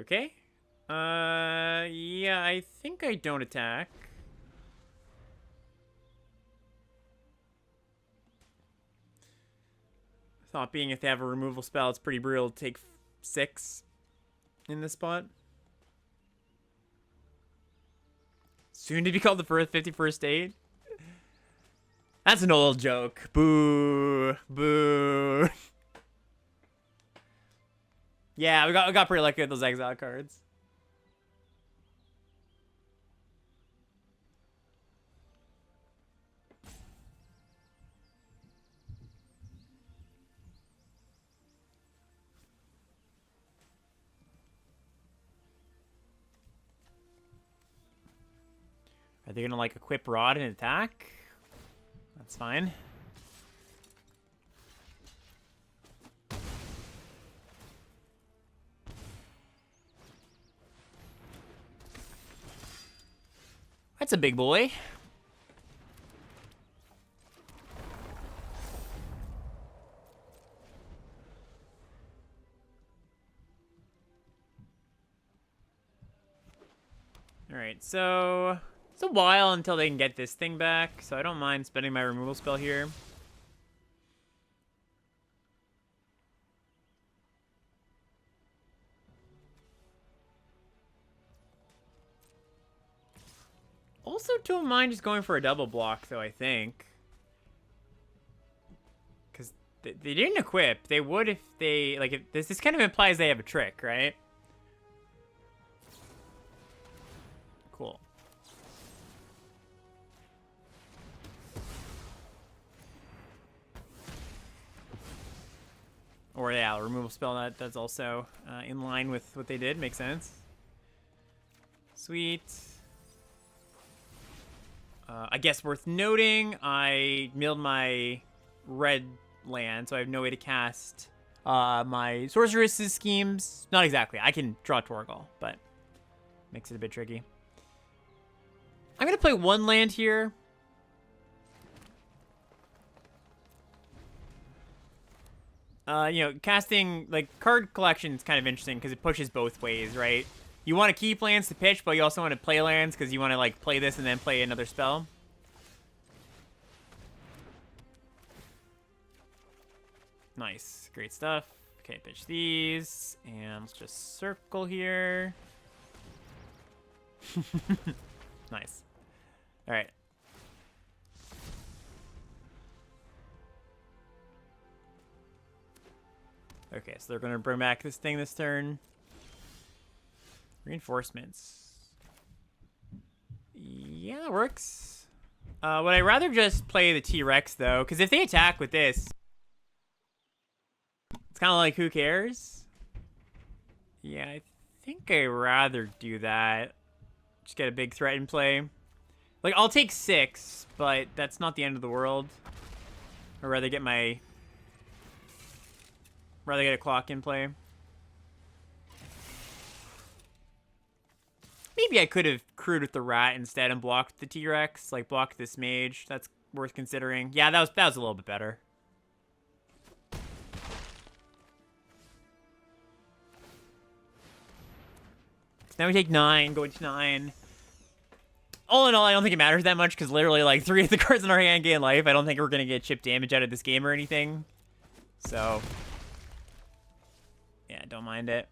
Okay. Yeah, I think I don't attack. Thought being if they have a removal spell, it's pretty brutal to take 6 in this spot. Soon to be called the 51st date. That's an old joke. Boo. Boo. Yeah, we got pretty lucky with those exile cards. Are they gonna like equip Rod and attack? That's fine. That's a big boy. Alright, so it's a while until they can get this thing back, so I don't mind spending my removal spell here. Also, don't mind just going for a double block, though, I think. Because they didn't equip. They would if they... Like, if this kind of implies they have a trick, right? Cool. Or, yeah, a removal spell that's also in line with what they did. Makes sense. Sweet. I guess worth noting, I milled my red land, so I have no way to cast my sorceress's schemes. Not exactly. I can draw Torgal, but makes it a bit tricky. I'm going to play one land here. You know, casting, like, card collection is kind of interesting because it pushes both ways, right? You want to keep lands to pitch, but you also want to play lands because you want to, like, play this and then play another spell. Nice. Great stuff. Okay, pitch these. And let's just circle here. Nice. All right. Okay, so they're going to bring back this thing this turn. Reinforcements. Yeah, that works. Would I rather just play the T-Rex, though? Because if they attack with this, it's kind of like, who cares? Yeah, I think I'd rather do that. Just get a big threat in play. Like, I'll take 6, but that's not the end of the world. I'd rather get my... Rather get a clock in play. Maybe I could have crewed with the rat instead and blocked the T-Rex. Like, blocked this mage. That's worth considering. Yeah, that was a little bit better. So now we take 9, go to 9. All in all, I don't think it matters that much because literally, like, 3 of the cards in our hand gain life. I don't think we're going to get chip damage out of this game or anything. So... yeah, don't mind it.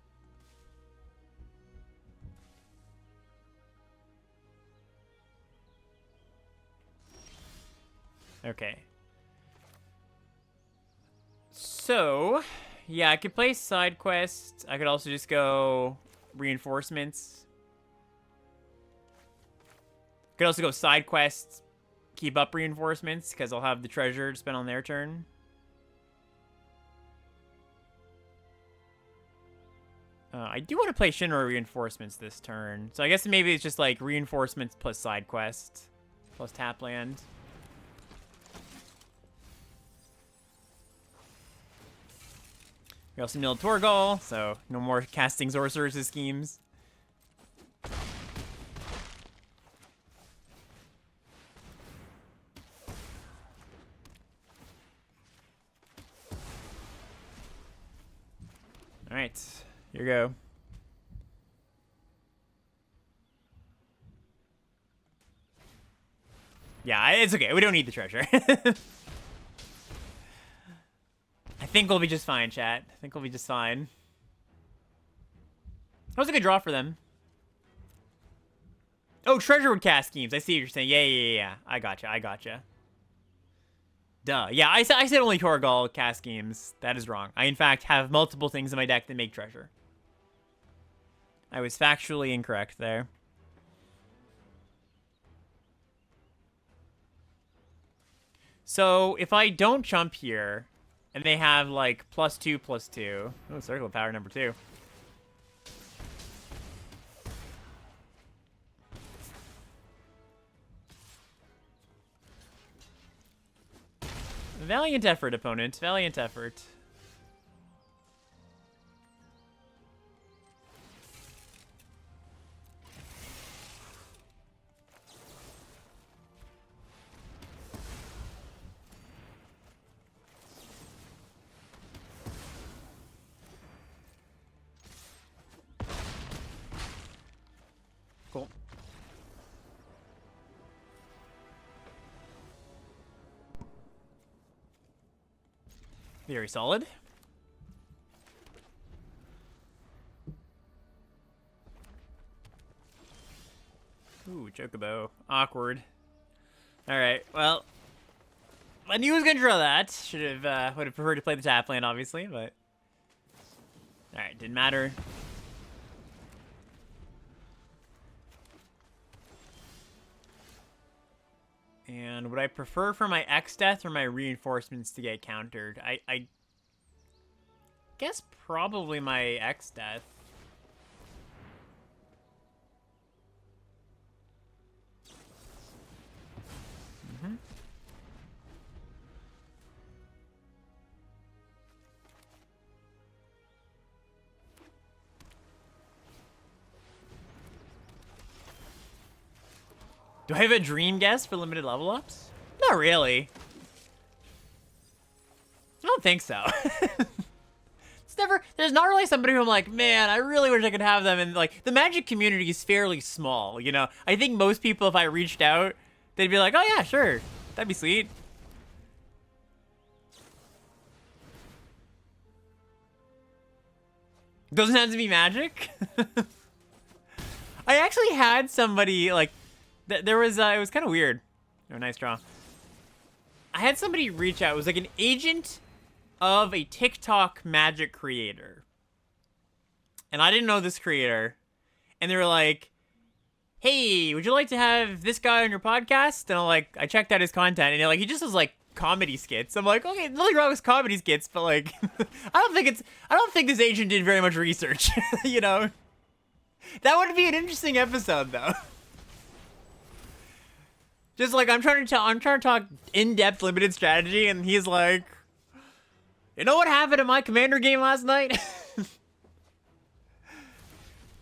Okay. So, yeah, I could play side quests. I could also just go reinforcements. Could also go side quests, keep up reinforcements, because I'll have the treasure to spend on their turn. I do want to play Shinra reinforcements this turn. So I guess maybe it's just like reinforcements plus side quest plus tap land. We also milled Torgal, so no more casting sorcerers' schemes. All right, here you go. Yeah, it's okay. We don't need the treasure. I think we'll be just fine, chat. I think we'll be just fine. That was a good draw for them. Oh, treasure would cast schemes. I see what you're saying. Yeah. I gotcha. Duh. Yeah, I said only Torgal cast schemes. That is wrong. I, in fact, have multiple things in my deck that make treasure. I was factually incorrect there. So, if I don't jump here, and they have, like, +2/+2. Oh, Circle of Power number 2. Valiant effort, opponent. Valiant effort. Cool. Very solid. Ooh, Chocobo. Awkward. Alright, well. I knew he was gonna draw that. Would have preferred to play the tap land, obviously, but. Alright, didn't matter. And would I prefer for my X death or my reinforcements to get countered? I guess probably my X death. Do I have a dream guess for limited level ups? Not really. I don't think so. There's not really somebody who I'm like, man, I really wish I could have them. And like, the Magic community is fairly small, you know? I think most people, if I reached out, they'd be like, oh yeah, sure. That'd be sweet. Doesn't have to be Magic. I actually had somebody, like, there was, it was kind of weird. Oh, nice draw. I had somebody reach out. It was like an agent of a TikTok Magic creator. And I didn't know this creator. And they were like, hey, would you like to have this guy on your podcast? And I'm like, I checked out his content. And like, he just was like comedy skits. I'm like, okay, nothing wrong with comedy skits, but like, I don't think this agent did very much research, you know? That would be an interesting episode, though. Just like I'm trying to talk in-depth limited strategy, and he's like, you know what happened in my Commander game last night?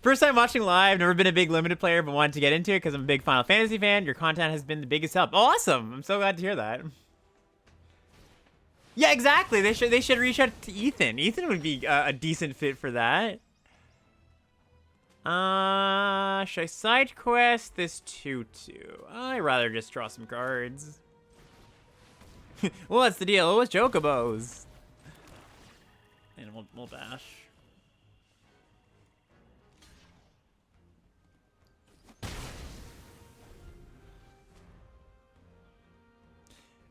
First time watching live, never been a big limited player, but wanted to get into it because I'm a big Final Fantasy fan. Your content has been the biggest help. Oh, awesome! I'm so glad to hear that. Yeah, exactly. They should reach out to Ethan. Ethan would be a decent fit for that. Should I side quest this 2/2? I'd rather just draw some cards. What's the deal with Chocobos? And we'll bash.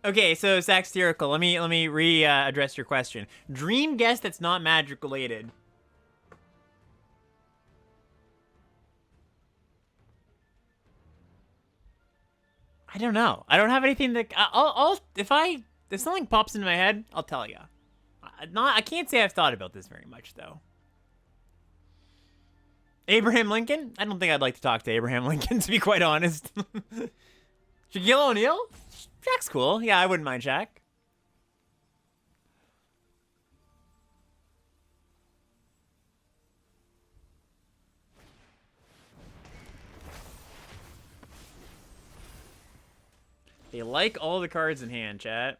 Okay, so Saxterical, let me address your question. Dream guess that's not Magic related. I don't know. I don't have anything that if something pops into my head, I'll tell you. I can't say I've thought about this very much though. Abraham Lincoln? I don't think I'd like to talk to Abraham Lincoln, to be quite honest. Shaquille O'Neal? Shaq's cool. Yeah, I wouldn't mind Shaq. They like all the cards in hand, chat.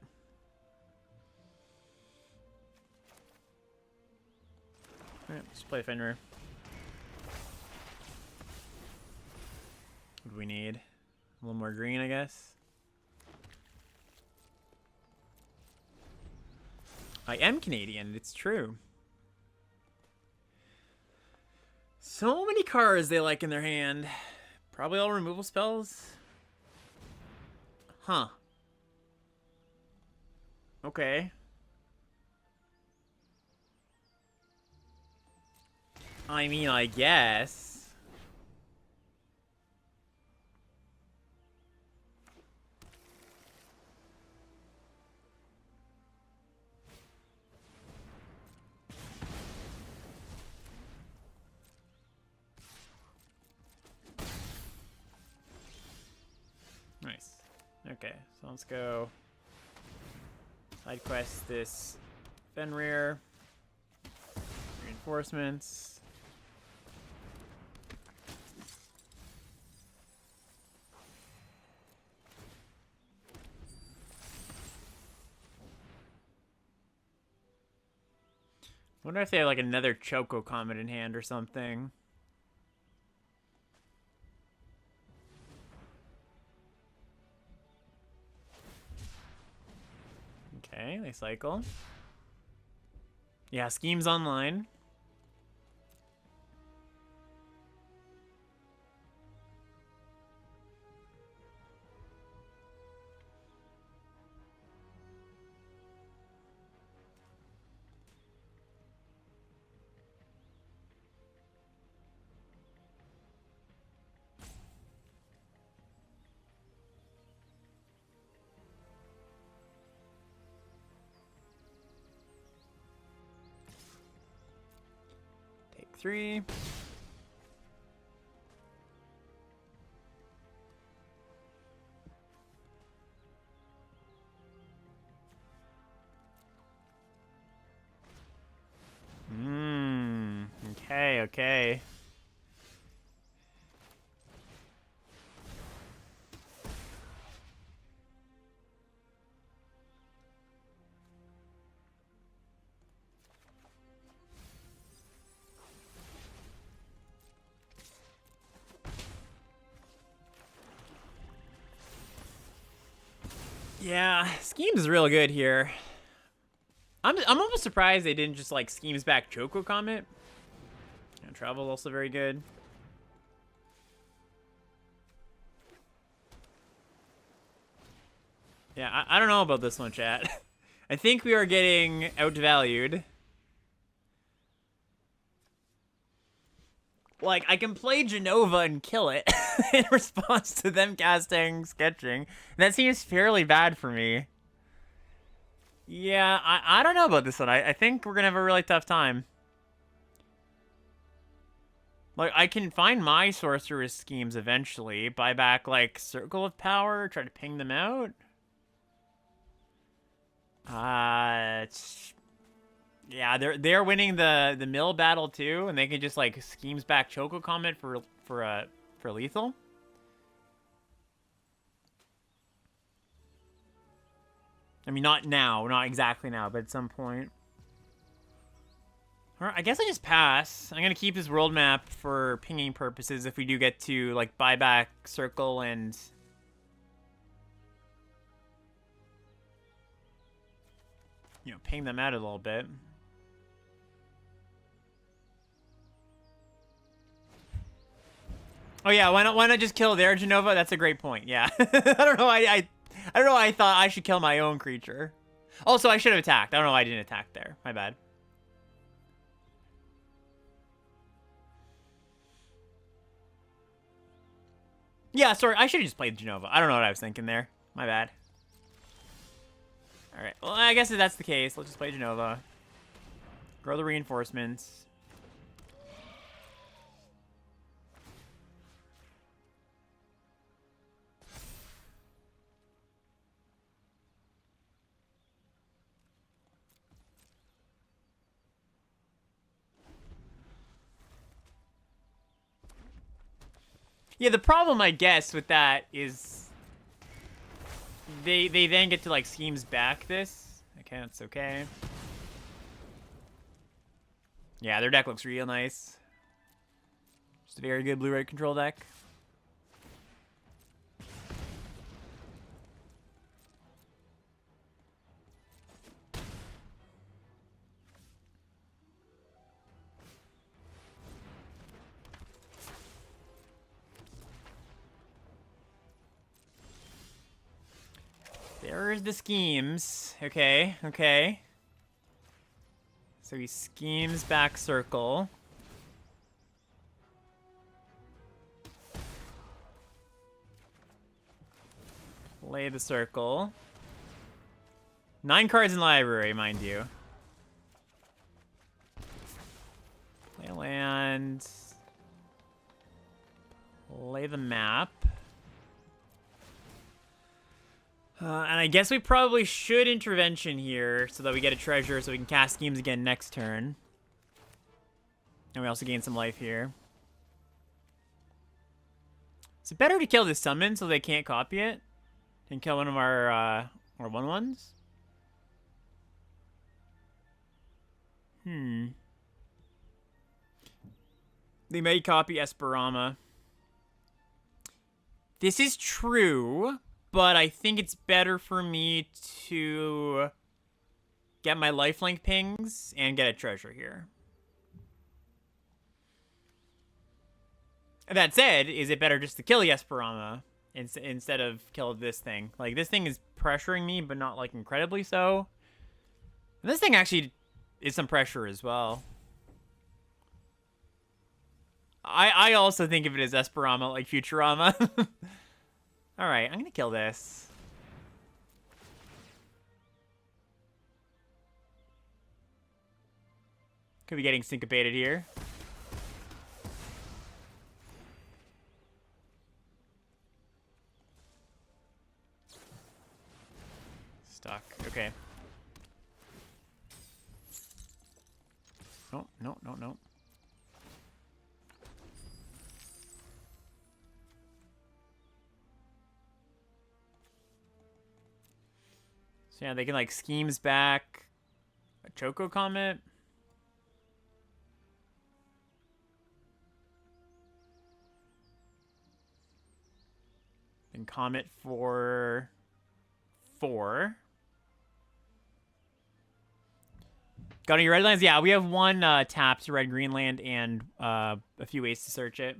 Alright, let's play Fenrir. What do we need? A little more green, I guess. I am Canadian, it's true. So many cards they like in their hand. Probably all removal spells. Huh. Okay. I mean, I guess. Nice. Okay, so let's go side quest this Fenrir. Reinforcements. Wonder if they have like another Choco Comet in hand or something. Okay, they cycle. Yeah, Scheme's online. Take 3. Okay, okay. Yeah, Schemes is real good here. I'm almost surprised they didn't just like Schemes back Choco Comet. And Travel's also very good. Yeah, I don't know about this one, chat. I think we are getting outvalued. Like, I can play Genova and kill it in response to them casting Sketching. That seems fairly bad for me. Yeah, I don't know about this one. I think we're going to have a really tough time. Like, I can find my Sorceress Schemes eventually. Buy back, like, Circle of Power. Try to ping them out. Yeah, they're winning the mill battle too, and they can just like Schemes back Choco Comet for lethal. I mean, not now, not exactly now, but at some point. All right, I guess I just pass. I'm gonna keep this world map for pinging purposes if we do get to like buy back Circle and. You know, ping them out a little bit. Oh yeah, why not just kill their Genova? That's a great point. Yeah, I don't know. I don't know why I thought I should kill my own creature. Also, I should have attacked. I don't know why I didn't attack there. My bad. Yeah, sorry. I should have just played Genova. I don't know what I was thinking there. My bad. All right. Well, I guess if that's the case, let's just play Genova. Grow the reinforcements. Yeah, the problem, I guess, with that is they then get to, like, Schemes back this. Okay, that's okay. Yeah, their deck looks real nice. Just a very good blue-red control deck. There's the schemes. Okay, okay. So he schemes back circle. Play the circle. 9 cards in library, mind you. Play land. Play the map. And I guess we probably should intervention here so that we get a treasure so we can cast schemes again next turn. And we also gain some life here. Is it better to kill this summon so they can't copy it? And kill one of our 1/1s? They may copy Esperama. This is true, but I think it's better for me to get my lifelink pings and get a treasure here. That said, is it better just to kill the Esperama instead of kill this thing? Like, this thing is pressuring me, but not, like, incredibly so. And this thing actually is some pressure as well. I also think of it as Esperama, like Futurama. Alright, I'm gonna kill this. Could be getting syncopated here. Stuck. Okay. No, no, no, no. So yeah, they can like schemes back a Choco Comet. And Comet for 4. Got any red lands? Yeah, we have one tapped red green land and a few ways to search it.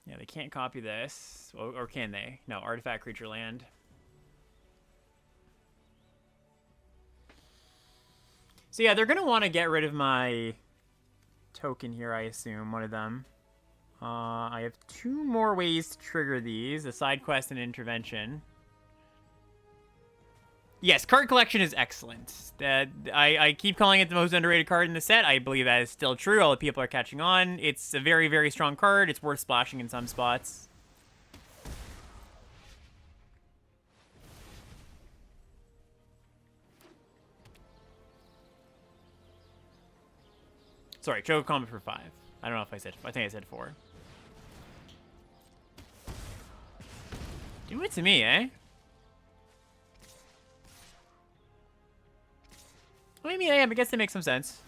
Yeah, they can't copy this. Or can they? No, artifact, creature, land. So yeah, they're going to want to get rid of my token here, I assume. One of them. I have 2 more ways to trigger these. A side quest and intervention. Yes, card collection is excellent. I keep calling it the most underrated card in the set. I believe that is still true. All the people are catching on. It's a very, very strong card. It's worth splashing in some spots. Sorry, Choco Combat for 5. I don't know if I said... I think I said 4. Do it to me, eh? I mean, yeah, I guess that makes some sense.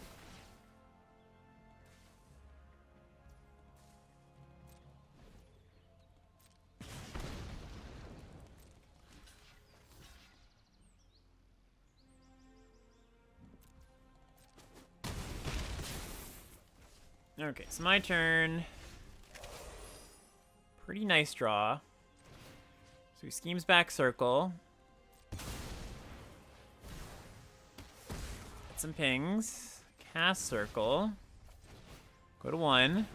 Okay, it's my turn. Pretty nice draw. So he schemes back circle. Get some pings. Cast circle. Go to 1.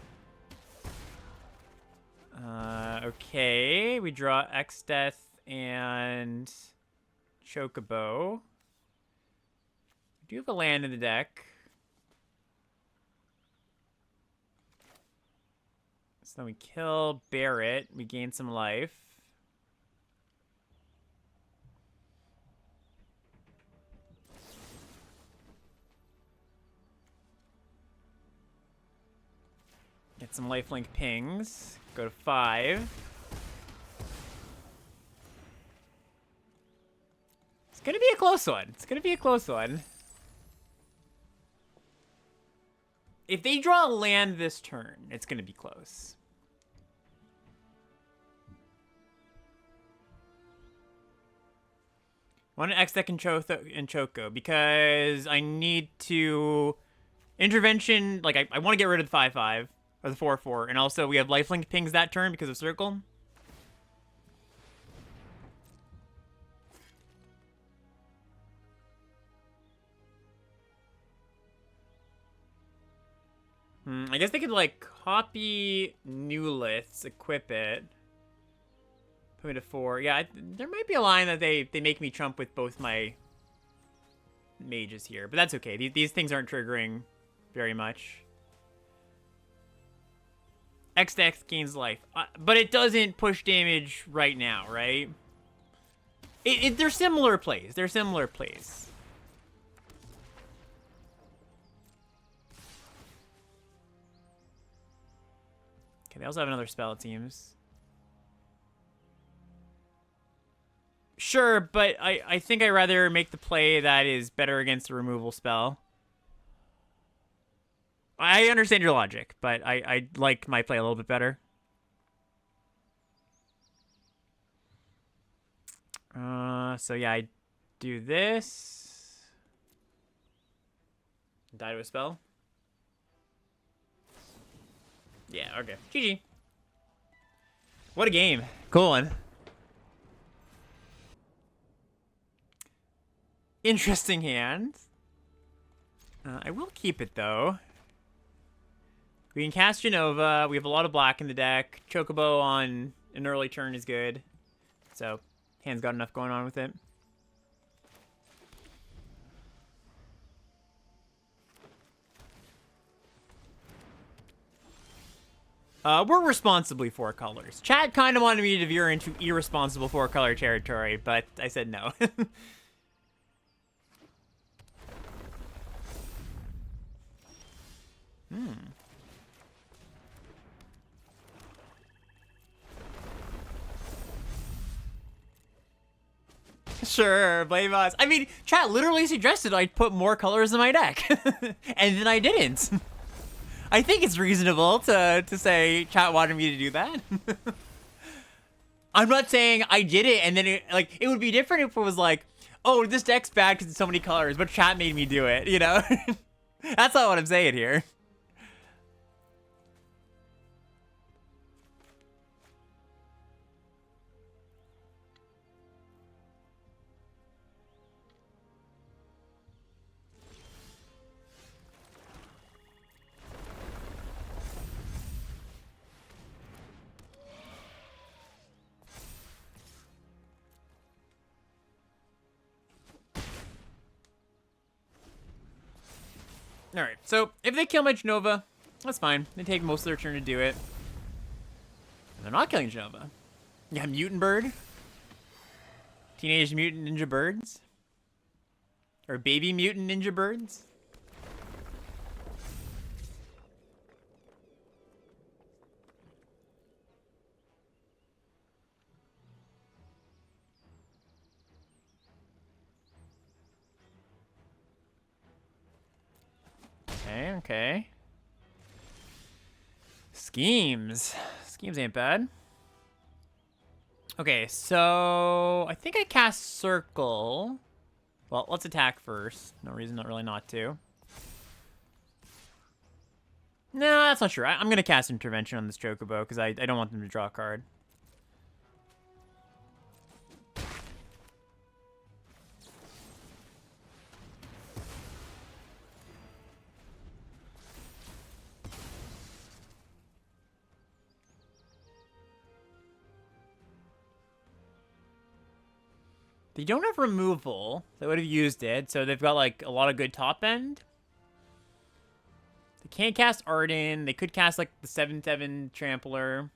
Okay, we draw X Death and Chocobo. We do have a land in the deck. So then we kill Barrett. We gain some life. Get some lifelink pings. Go to 5. It's gonna be a close one. It's gonna be a close one. If they draw a land this turn, it's gonna be close. I want to X deck and Choco because I need to Intervention, like, I want to get rid of the 5/5, or the 4/4, and also we have lifelink pings that turn because of Circle. I guess they could, like, copy Newliths, equip it, put me to 4. Yeah, there might be a line that they make me trump with both my mages here, but that's okay. These things aren't triggering very much. X to X gains life, but it doesn't push damage right now, right? They're similar plays. They're similar plays. Okay, they also have another spell, it seems. Sure, but I think I'd rather make the play that is better against the removal spell. I understand your logic, but I like my play a little bit better. So yeah, I do this. Die to a spell. Yeah, okay. GG. What a game. Cool one. Interesting hand. I will keep it, though. We can cast Genova. We have a lot of black in the deck. Chocobo on an early turn is good. So, hand's got enough going on with it. We're responsibly 4 colors. Chat kind of wanted me to veer into irresponsible 4 color territory, but I said no. Sure, blame us. I mean, chat literally suggested I put more colors in my deck, and then I didn't. I think it's reasonable to say chat wanted me to do that. I'm not saying I did it, and then it would be different if it was like, oh, this deck's bad because it's so many colors, but chat made me do it, you know? That's not what I'm saying here. Alright, so if they kill my Genova, that's fine. They take most of their turn to do it. And they're not killing Genova. Yeah, Mutant Bird. Teenage Mutant Ninja Birds. Or Baby Mutant Ninja Birds. Okay. Schemes. Schemes ain't bad. Okay, so I think I cast Circle. Well, let's attack first. No reason not really not to. No, that's not true. I'm going to cast Intervention on this Chocobo because I don't want them to draw a card. They don't have removal. They would have used it, so they've got, like, a lot of good top end. They can't cast Arden. They could cast, like, the 7/7 Trampler.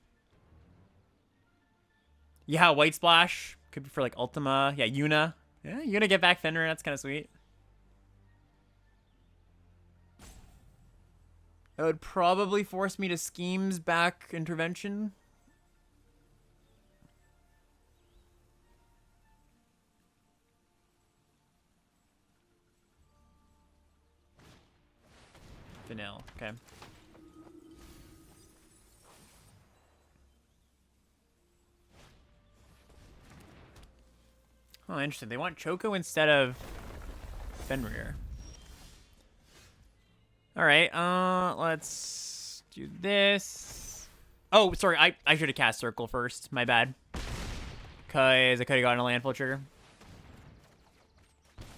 Yeah, White Splash. Could be for, like, Ultima. Yeah, Yuna. Yeah, Yuna get back Fenrir. That's kind of sweet. That would probably force me to Schemes back Intervention. Vanille, okay. Oh, interesting. They want Choco instead of Fenrir. All right, let's do this. Oh, sorry, I should have cast Circle first. My bad. Because I could have gotten a landfall trigger.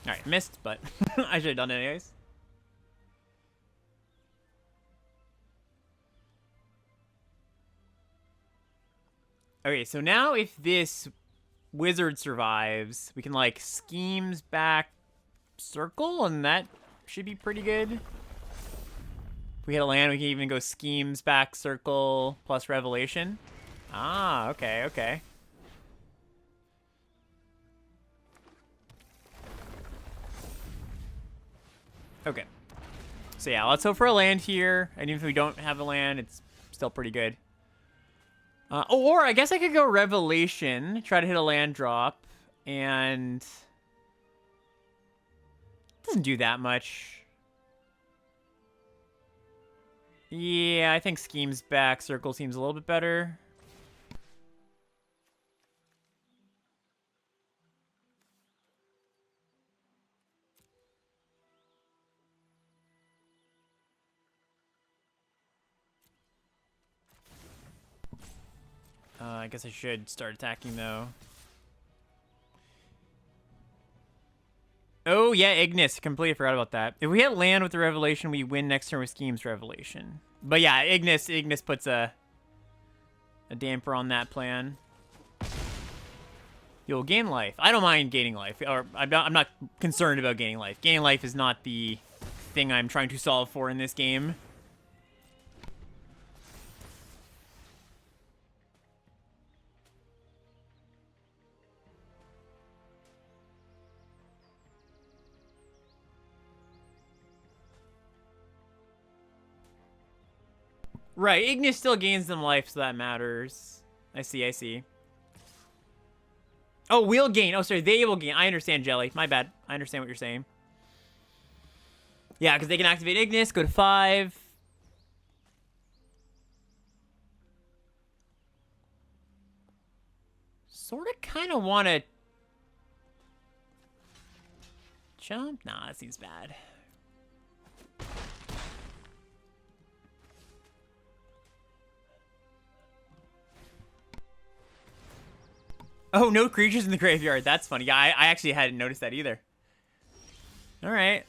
All right, missed, but I should have done it anyways. Okay, so now if this wizard survives, we can, like, schemes back Circle, and that should be pretty good. If we hit a land, we can even go schemes back Circle plus Revelation. Ah, okay, okay. Okay. So yeah, let's hope for a land here. And even if we don't have a land, it's still pretty good. Or I guess I could go Revelation, try to hit a land drop, and doesn't do that much. Yeah, I think Schemes back Circle seems a little bit better. I guess I should start attacking, though. Oh, yeah, Ignis. Completely forgot about that. If we hit land with the Revelation, we win next turn with Schemes Revelation. But yeah, Ignis puts a damper on that plan. You'll gain life. I don't mind gaining life. Or I'm not concerned about gaining life. Gaining life is not the thing I'm trying to solve for in this game. Right, Ignis still gains them life, so that matters. I see, I see. Oh, we'll gain. Oh, sorry, they will gain. I understand, Jelly. My bad. I understand what you're saying. Yeah, because they can activate Ignis, go to 5. Sort of kind of want to jump. Nah, that seems bad. Oh, no creatures in the graveyard. That's funny. Yeah, I actually hadn't noticed that either. All right.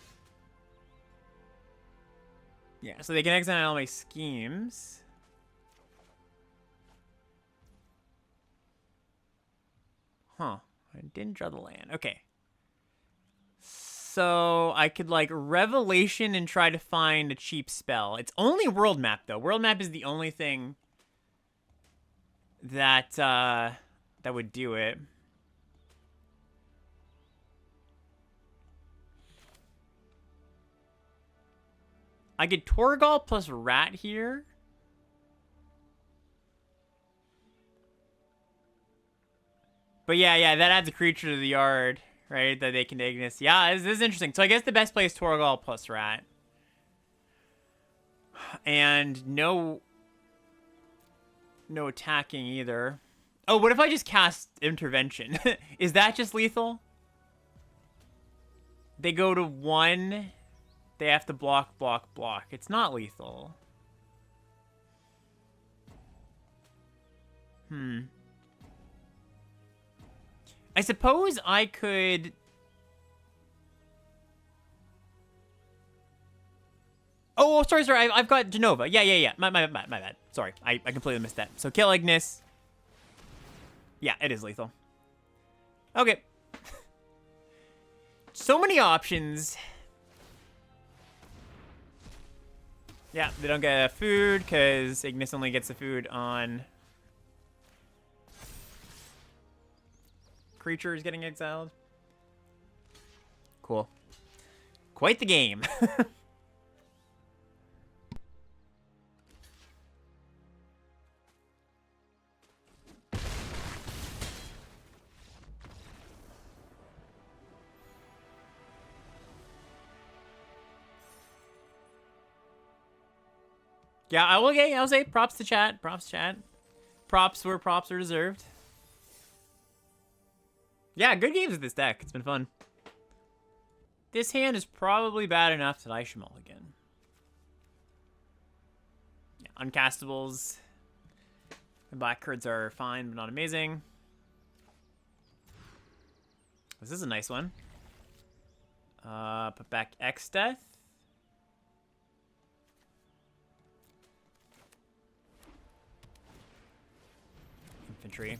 Yeah, so they can exile all my schemes. Huh. I didn't draw the land. Okay. So I could, like, Revelation and try to find a cheap spell. It's only World Map, though. World Map is the only thing that, that would do it. I get Torgal plus Rat here. But yeah, that adds a creature to the yard, right? That they can Ignis. Yeah, this is interesting. So I guess the best play is Torgal plus Rat. And no attacking either. Oh, what if I just cast Intervention? Is that just lethal? They go to 1. They have to block, block, block. It's not lethal. I suppose I could... Oh, sorry. I've got Genova. Yeah. My bad. Sorry, I completely missed that. So kill Ignis. Yeah, it is lethal. Okay. So many options. Yeah, they don't get food because Ignis only gets the food on creatures getting exiled. Cool. Quite the game. Yeah, I'll say props to chat. Props chat. Props where props are deserved. Yeah, good games with this deck. It's been fun. This hand is probably bad enough that I should mulligan. Yeah, uncastables. The black cards are fine, but not amazing. This is a nice one. Put back X Death. Infantry.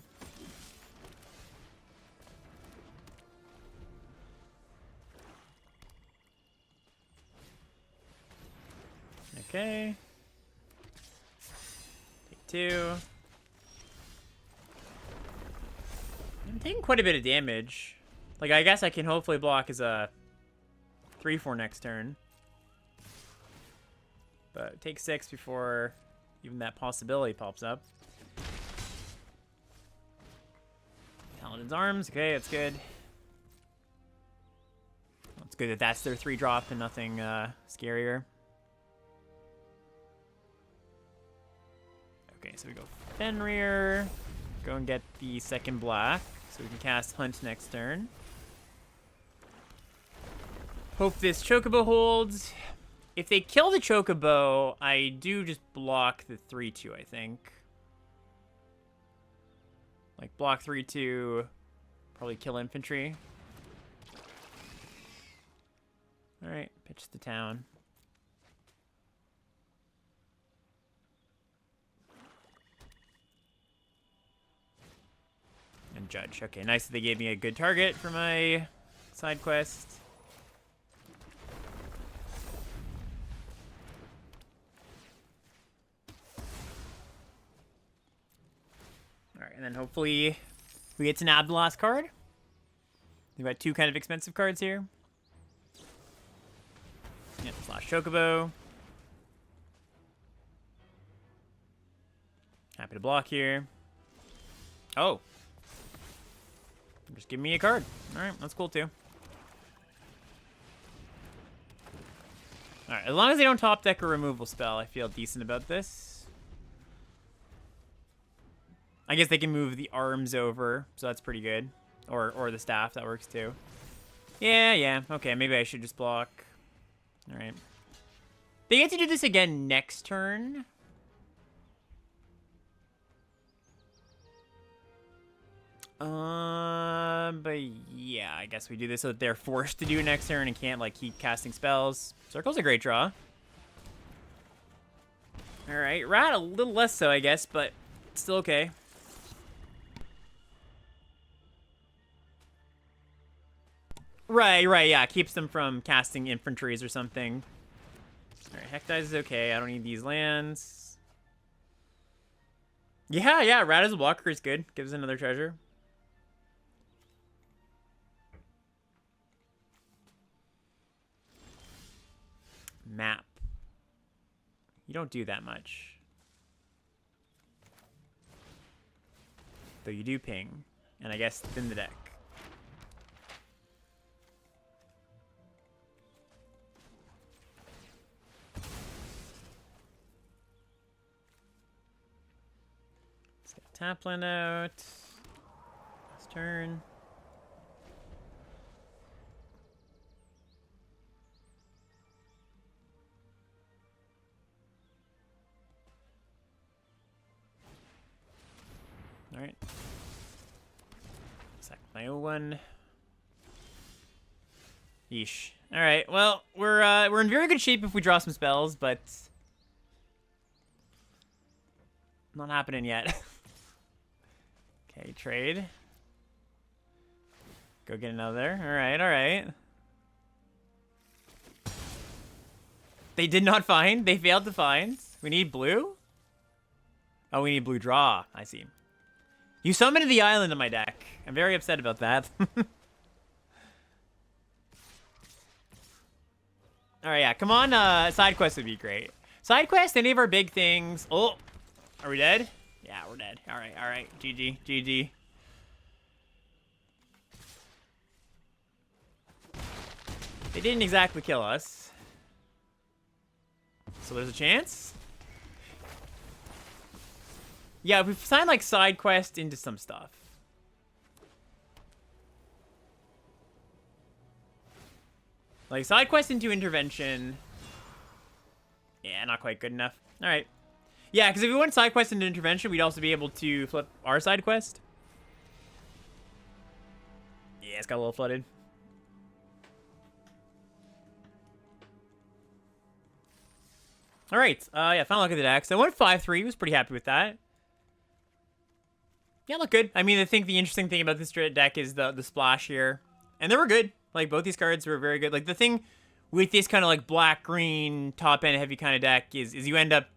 Okay. Take 2. I'm taking quite a bit of damage. Like, I guess I can hopefully block as a 3/4 next turn. But take 6 before even that possibility pops up. Paladin's Arms. Okay, that's good. Well, it's good that that's their 3-drop and nothing scarier. Okay, so we go Fenrir. Go and get the second black, so we can cast Hunt next turn. Hope this Chocobo holds. If they kill the Chocobo, I do just block the 3/2, I think. Like, block 3/2, probably kill infantry. Alright, pitch the town. And judge. Okay, nice that they gave me a good target for my side quest. Alright, and then hopefully we get to nab the last card. We've got 2 kind of expensive cards here. Yep, slash Chocobo. Happy to block here. Oh. Just give me a card. Alright, that's cool too. Alright, as long as they don't top deck a removal spell, I feel decent about this. I guess they can move the arms over, so that's pretty good. Or the staff, that works too. Yeah. Okay, maybe I should just block. Alright. They get to do this again next turn. But yeah, I guess we do this so that they're forced to do it next turn and can't, like, keep casting spells. Circle's a great draw. Alright, Rat a little less so, I guess, but still okay. Right, yeah, keeps them from casting infantries or something. Alright, Hectize is okay, I don't need these lands. Yeah, Rat as a blocker is good. Gives another treasure. Map. You don't do that much. Though you do ping. And I guess thin the deck. Let's get Tapland out. Last turn. Alright. Sack my O1. Yeesh. Alright, well, we're in very good shape if we draw some spells, but not happening yet. Okay, trade. Go get another. Alright. They did not find. They failed to find. We need blue? Oh, we need blue draw. I see. You summoned the island in my deck. I'm very upset about that. Alright, yeah. Come on, side quest would be great. Side quest, any of our big things. Oh, are we dead? Yeah, we're dead. Alright. GG. They didn't exactly kill us. So there's a chance? Yeah, we've signed, like, side quest into some stuff. Like, side quest into intervention. Yeah, not quite good enough. Alright. Yeah, because if we went side quest into intervention, we'd also be able to flip our side quest. Yeah, it's got a little flooded. All right. Yeah, final look at the deck. So I went 5-3. Was pretty happy with that. Yeah, look good. I mean, I think the interesting thing about this deck is the splash here. And they were good. Like, both these cards were very good. Like, the thing with this kind of, like, black-green, top-end heavy kind of deck is you end up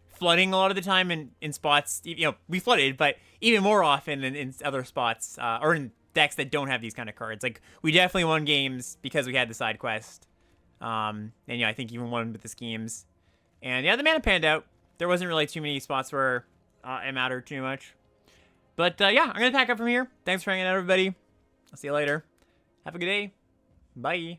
flooding a lot of the time in spots. You know, we flooded, but even more often in other spots, or in decks that don't have these kind of cards. Like, we definitely won games because we had the side quest. And, yeah, I think even won with the schemes. And, yeah, the mana panned out. There wasn't really too many spots where it mattered too much. But, yeah, I'm going to pack up from here. Thanks for hanging out, everybody. I'll see you later. Have a good day. Bye.